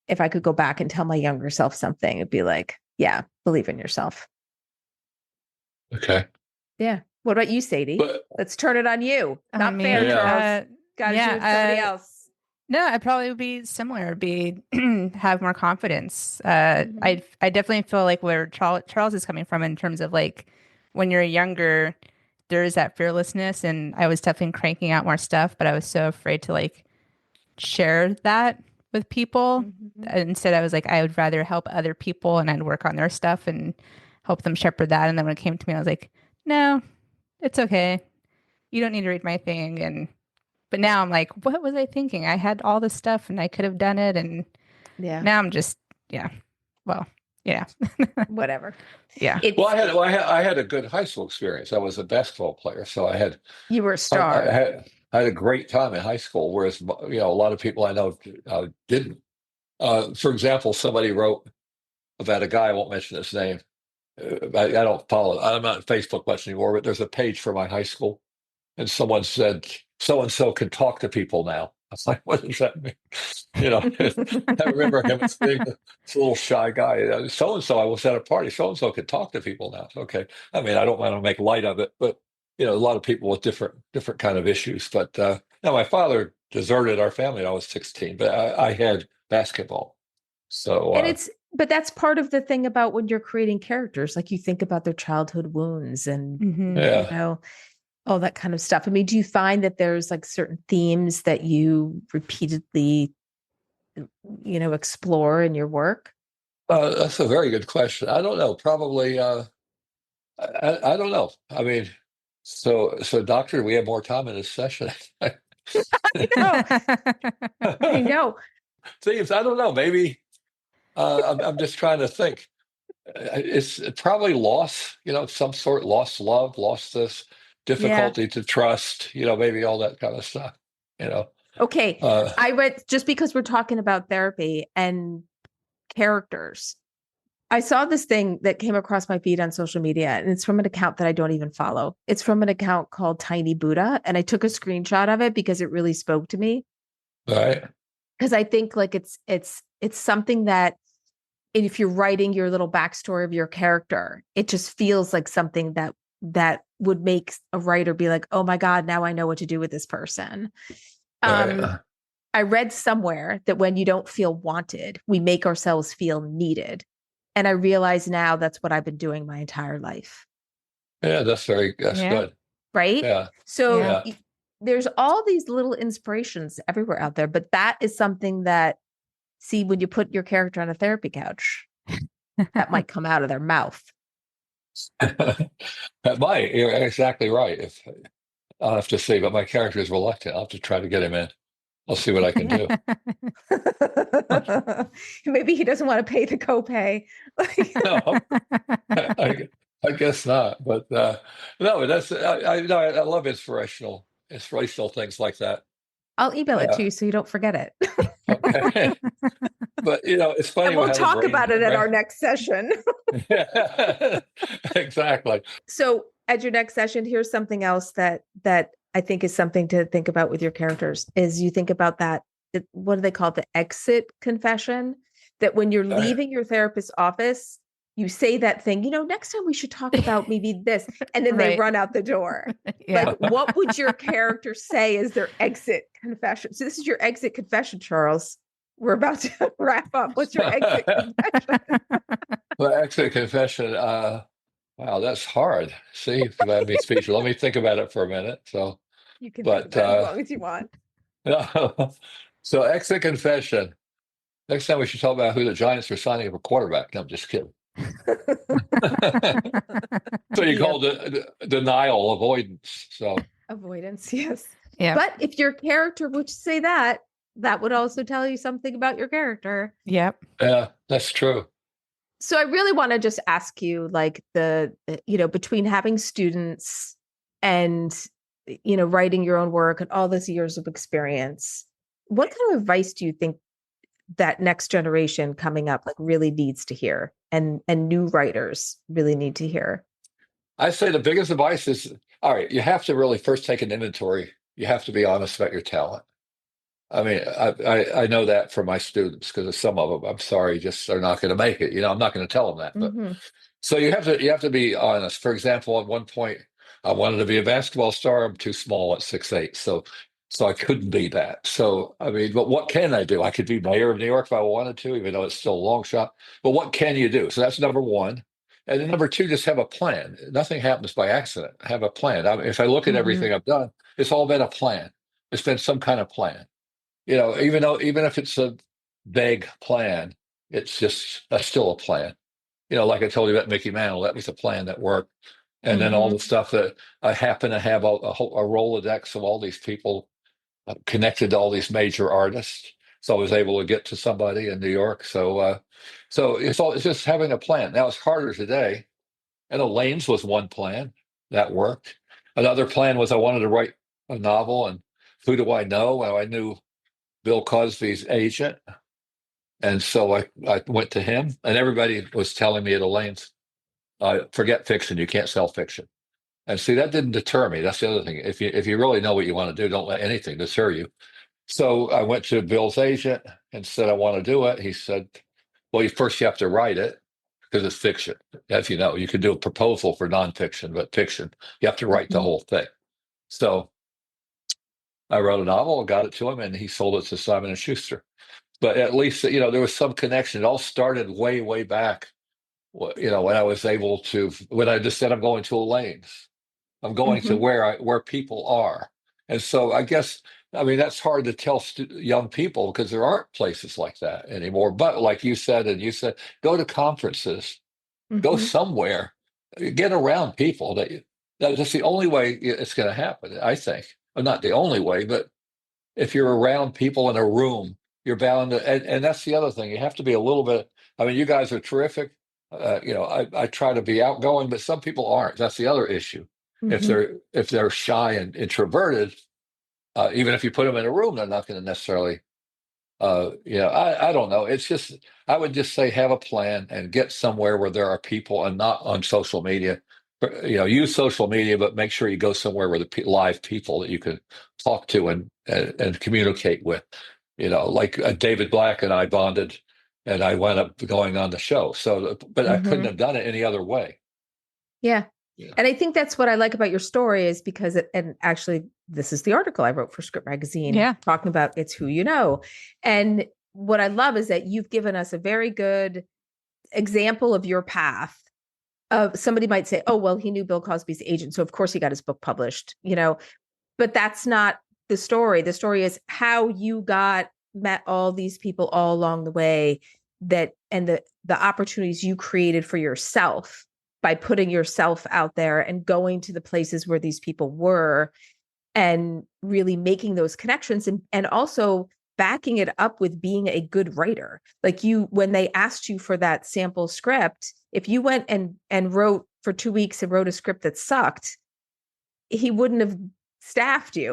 if I could go back and tell my younger self something, it'd be like, yeah, believe in yourself. Okay. Yeah. What about you, Sadie? But Let's turn it on you. Not Me, fair, Charles. Got to do yeah, it with somebody else. no, I'd probably be similar. Be have more confidence. Mhm. I definitely feel like where Charles is coming from in terms of like when you're younger, there is that fearlessness, and I was definitely cranking out more stuff, but I was so afraid to like share that with people. Mhm. Instead, I was like, I would rather help other people, and I'd work on their stuff and help them shepherd that. And then when it came to me, I was like, no, it's okay. You don't need to read my thing, and but now I'm like, what was I thinking? I had all this stuff and I could have done it. And Yeah. now I'm just, yeah, well, yeah, Whatever. yeah. well, It's I had a good high school experience. I was a basketball player, so you were a star. I had a great time in high school. Whereas a lot of people I know didn't. For example, somebody wrote about a guy. I won't mention his name. I don't follow. I'm not on Facebook much anymore, but there's a page for my high school, and someone said so and so can talk to people now. I was like, what does that mean? I remember him as being this little shy guy. So and so, I was at a party. So and so can talk to people now. Okay, I mean, I don't want to make light of it, but a lot of people with different kind of issues. But now my father deserted our family when I was 16, but I had basketball. So And but that's part of the thing about when you're creating characters, like you think about their childhood wounds and, Hmm. yeah. all that kind of stuff. I mean, do you find that there's like certain themes that you repeatedly, explore in your work? That's a very good question. I don't know. Probably. I don't know. I mean, so doctor, we have more time in this session. I know. I know. Themes. I don't know. Maybe I'm just trying to think. It's probably loss. Some sort. Lost love. Lost this Yeah. difficulty to trust. Maybe all that kind of stuff. You know. Okay. Uh, I read just because we're talking about therapy and characters. I saw this thing that came across my feed on social media, and it's from an account that I don't even follow. It's from an account called Tiny Buddha, and I took a screenshot of it because it really spoke to me. all right. Because I think like it's something that if you're writing your little backstory of your character, it just feels like something that would make a writer be like, oh my God, now I know what to do with this person. All Um, right. I read somewhere that when you don't feel wanted, we make ourselves feel needed. And I realize now that's what I've been doing my entire life. Yeah, that's Yeah, good. Right. Yeah. So yeah. Yeah. there's all these little inspirations everywhere out there, but that is something that, see, when you put your character on a therapy couch, that might come out of their mouth. That might. You're exactly right. If I'll have to see, but my character is reluctant. I'll have to try to get him in. I'll see what I can do. Maybe he doesn't want to pay the copay. No, I guess not. But no, that's I love inspirational things like that. I'll email it to you so you don't forget it. Okay. But it's funny. And we'll how the talk brain, about it at our next session. Exactly. So at your next session, here's something else that I think is something to think about with your characters is you think about that, what do they call it? The exit confession, that when you're leaving your therapist's office, you say that thing, next time we should talk about maybe this, and then they run out the door. Yeah. Like, what would your character say is their exit confession? So this is your exit confession, Charles. We're about to wrap up. What's your exit confession? Well, exit confession. Wow, that's hard. See, if you had me speech. Let me think about it for a minute. So, You can think but about it as long as you want. so exit confession. Next time we should talk about who the Giants are signing up a quarterback. No, I'm just kidding. So you call it denial avoidance. So Avoidance, yes. Yeah. But if your character would say that, that would also tell you something about your character. Yep. yeah, that's true. So I really want to just ask you, like, between having students and, writing your own work and all these years of experience, what kind of advice do you think that next generation coming up like really needs to hear, and new writers really need to hear? I say the biggest advice is, all right, you have to really first take an inventory. You have to be honest about your talent. I mean, I know that for my students because some of them, I'm sorry, just are not going to make it. I'm not going to tell them that. But so you have to be honest. For example, at one point, I wanted to be a basketball star. I'm too small at 6'8", so I couldn't be that. So I mean, but what can I do? I could be mayor of New York if I wanted to, even though it's still a long shot. But what can you do? So that's number one. And then number two, just have a plan. Nothing happens by accident. Have a plan. I mean, if I look at everything I've done, it's all been a plan. It's been some kind of plan. Even if it's a vague plan, it's just that's still a plan. Like I told you about Mickey Mantle, that was a plan that worked. And then all the stuff that I happen to have a Rolodex of all these people connected to all these major artists. So I was able to get to somebody in New York. So it's just having a plan. Now it's harder today. And Elaine's was one plan that worked. Another plan was I wanted to write a novel, and who do I know? Well, I knew Bill Cosby's agent. And so I went to him, and everybody was telling me at Elaine's, forget fiction, you can't sell fiction. And see, that didn't deter me. That's the other thing. If you really know what you want to do, don't let anything deter you. So I went to Bill's agent and said, I want to do it. He said, well, first you have to write it because it's fiction. As you know, you can do a proposal for nonfiction, but fiction, you have to write the whole thing. So I wrote a novel, got it to him, and he sold it to Simon & Schuster. But at least, there was some connection. It all started way, way back, when I was able to, when I just said, I'm going to Elaine's. I'm going to where people are. And so I guess, I mean, that's hard to tell young people because there aren't places like that anymore. But like you said, go to conferences, go somewhere, get around people. That's the only way it's going to happen, I think. Well, not the only way, but if you're around people in a room, you're bound to, and that's the other thing. You have to be a little bit, I mean, you guys are terrific. I try to be outgoing, but some people aren't. That's the other issue. If they're shy and introverted, even if you put them in a room, they're not going to necessarily. I don't know. It's just I would just say have a plan and get somewhere where there are people and not on social media. Use social media, but make sure you go somewhere where the live people that you can talk to and communicate with. Like David Black and I bonded, and I wound up going on the show. So, but I couldn't have done it any other way. Yeah. And I think that's what I like about your story is because and actually this is the article I wrote for Script Magazine talking about it's who you know. And what I love is that you've given us a very good example of your path. Somebody might say, oh, well, he knew Bill Cosby's agent, so of course he got his book published, but that's not the story. The story is how you met all these people all along the way and the opportunities you created for yourself by putting yourself out there and going to the places where these people were and really making those connections and also backing it up with being a good writer. Like when they asked you for that sample script, if you went and wrote for 2 weeks and wrote a script that sucked, he wouldn't have staffed you,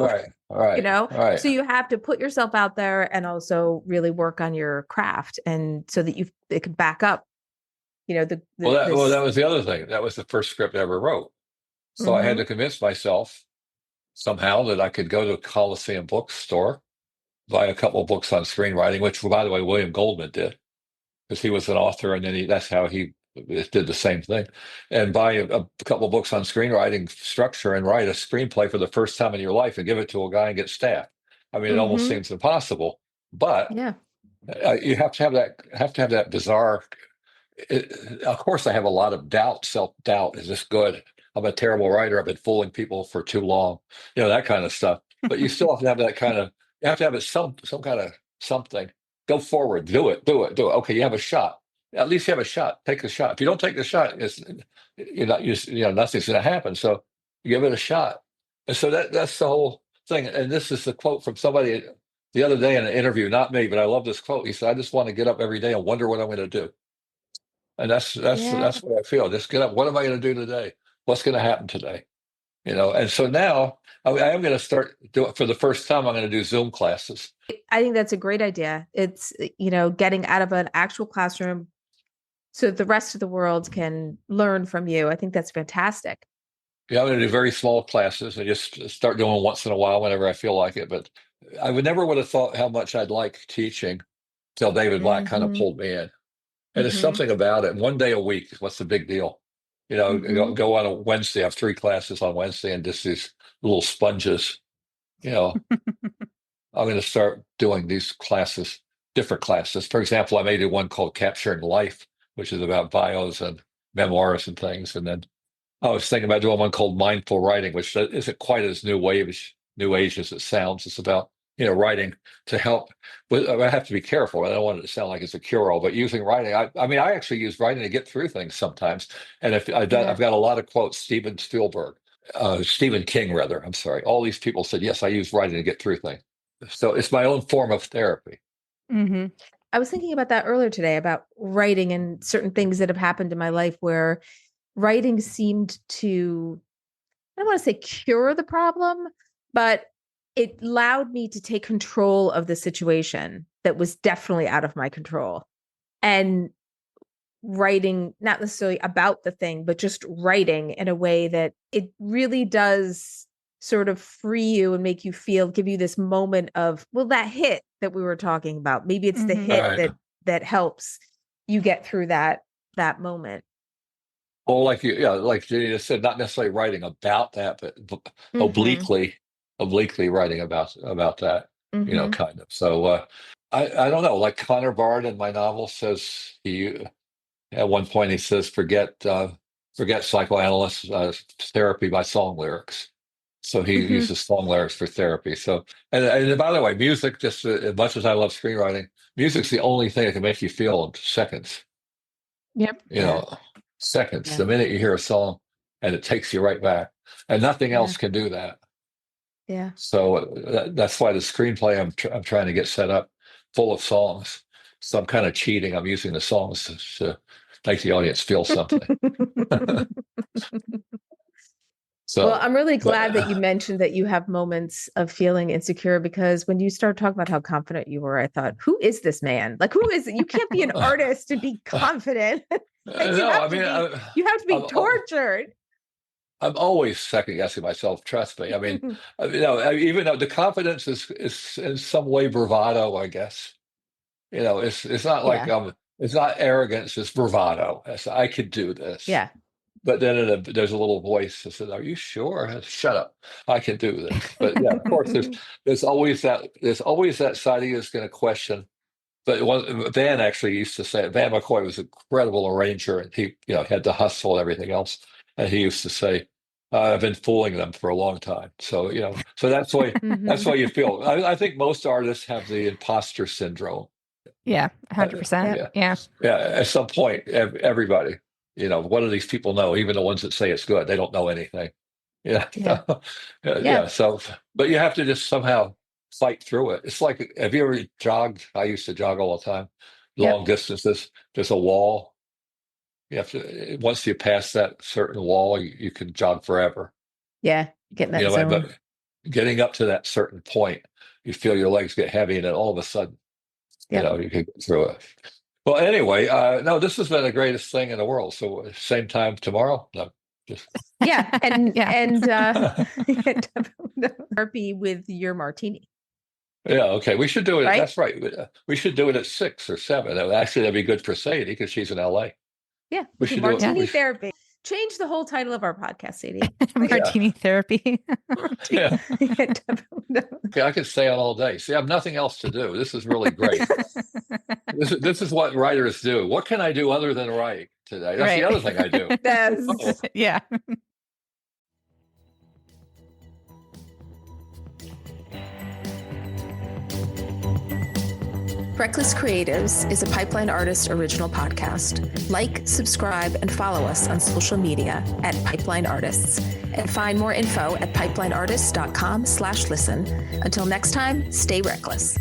Right. So you have to put yourself out there and also really work on your craft, and so that it can back up, Well, that this. was the other thing. That was the first script I ever wrote. So I had Hmm. to convince myself somehow that I could go to a Coliseum bookstore, buy a couple of books on screenwriting, which, by the way, William Goldman did, because he was an author, and then that's how he did the same thing, and buy a couple of books on screenwriting structure and write a screenplay for the first time in your life and give it to a guy and get staffed. I mean, it almost Hmm. seems impossible, but Yeah. you have to have that bizarre. Of course, I have a lot of doubt, self-doubt. Is this good? I'm a terrible writer. I've been fooling people for too long, that kind of stuff. But you still have to have that kind of, you have to have it some kind of something. Go forward, do it, do it, do it. Okay, you have a shot. At least you have a shot. Take the shot. If you don't take the shot, nothing's going to happen. So you give it a shot. And so that's the whole thing. And this is the quote from somebody the other day in an interview, not me, but I love this quote. He said, "I just want to get up every day and wonder what I'm going to do." And Yeah. that's what I feel. Just get up. What am I going to do today? What's going to happen today? And so now I am going to start doing, for the first time, I'm going to do Zoom classes. I think that's a great idea. It's, getting out of an actual classroom so that the rest of the world can learn from you. I think that's fantastic. Yeah, I'm going to do very small classes and just start doing once in a while whenever I feel like it. But would have thought how much I'd like teaching till David Black kind of Hmm. pulled me in. And there's Hmm. something about it. One day a week, what's the big deal? Hmm. Go on a Wednesday. I have 3 classes on Wednesday and just these little sponges. You know, I'm going to start doing these classes, different classes. For example, I may do one called Capturing Life, which is about bios and memoirs and things. And then I was thinking about doing one called Mindful Writing, which isn't quite as new age as it sounds. It's about writing to help. But I have to be careful. I don't want it to sound like it's a cure-all, but using writing. I mean, I actually use writing to get through things sometimes. And if I've Yeah. got a lot of quotes. Stephen King, rather. I'm sorry. All these people said, yes, I use writing to get through things. So it's my own form of therapy. Hmm. I was thinking about that earlier today, about writing and certain things that have happened in my life where writing seemed to, I don't want to say cure the problem, but it allowed me to take control of the situation that was definitely out of my control. And writing, not necessarily about the thing, but just writing in a way that it really does sort of free you and make you give you this moment of, well, that hit that we were talking about. Maybe it's the Hmm. All hit right. that helps you get through that moment. Well, like Jenny just said, not necessarily writing about that, but Mm-hmm. obliquely, obliquely writing about that, Mm-hmm. kind of. So I don't know. Like Connor Bard in my novel says, he at one point he says, forget psychoanalyst therapy by song lyrics. So he Mm-hmm. uses song lyrics for therapy. So and by the way, music, just as much as I love screenwriting, music's the only thing that can make you feel in seconds. Yep. you Yeah. know, seconds. Yeah. The minute you hear a song and it takes you right back, and nothing Yeah. else can do that. Yeah. So that's why the screenplay I'm trying to get set up full of songs. So I'm kind of cheating. I'm using the songs to make the audience feel something. Well, So, I'm really but glad that you mentioned that you have moments of feeling insecure, because when you started talking about how confident you were, I thought, who is this man? Like, who is it? You can't be an artist and be confident. Like no, I mean, you have to be I'm, tortured. I'm always second guessing myself. Trust me. I mean, even though the confidence is in some way bravado, I guess. It's not like Yeah. it's not arrogance, it's bravado. I could do this. Yeah. But then there's a little voice that says, "Are you sure?" Shut up. I can do this. But yeah, of course, there's always that side of you that's going to question. But Van actually used to say, Van McCoy was an incredible arranger, and he had to hustle and everything else. And he used to say, "I've been fooling them for a long time." So so that's why Hmm. you feel. I think most artists have the imposter syndrome. Yeah, Uh, 100%. yeah, Yeah. yeah. At some point, everybody, what do these people know? Even the ones that say it's good, they don't know anything. Yeah, Yeah. Yeah. yeah. So, but you have to just somehow fight through it. It's like, have you ever jogged? I used to jog all the time, long Yep. distances. There's a wall. You have to, once you pass that certain wall, you can jog forever. Yeah. Get in You that know, but zone. getting up to that certain point, you feel your legs get heavy, and then all of a sudden, you can get through it. Well, anyway, no, this has been the greatest thing in the world. So same time tomorrow? No, just and therapy with your martini. Yeah, okay. We should do it. Right? That's right. We should do it at 6 or 7. Actually, that'd be good for Sadie because she's in LA. Yeah, We should do it. martini therapy. Change the whole title of our podcast, Sadie. Martini therapy. Yeah. Okay, I could stay on all day. See, I have nothing else to do. This is really great. This is what writers do. What can I do other than write today? That's the other thing I do. Yeah. Reckless Creatives is a Pipeline Artist original podcast. Like, subscribe, and follow us on social media at Pipeline Artists. And find more info at pipelineartists.com/listen. Until next time, stay reckless.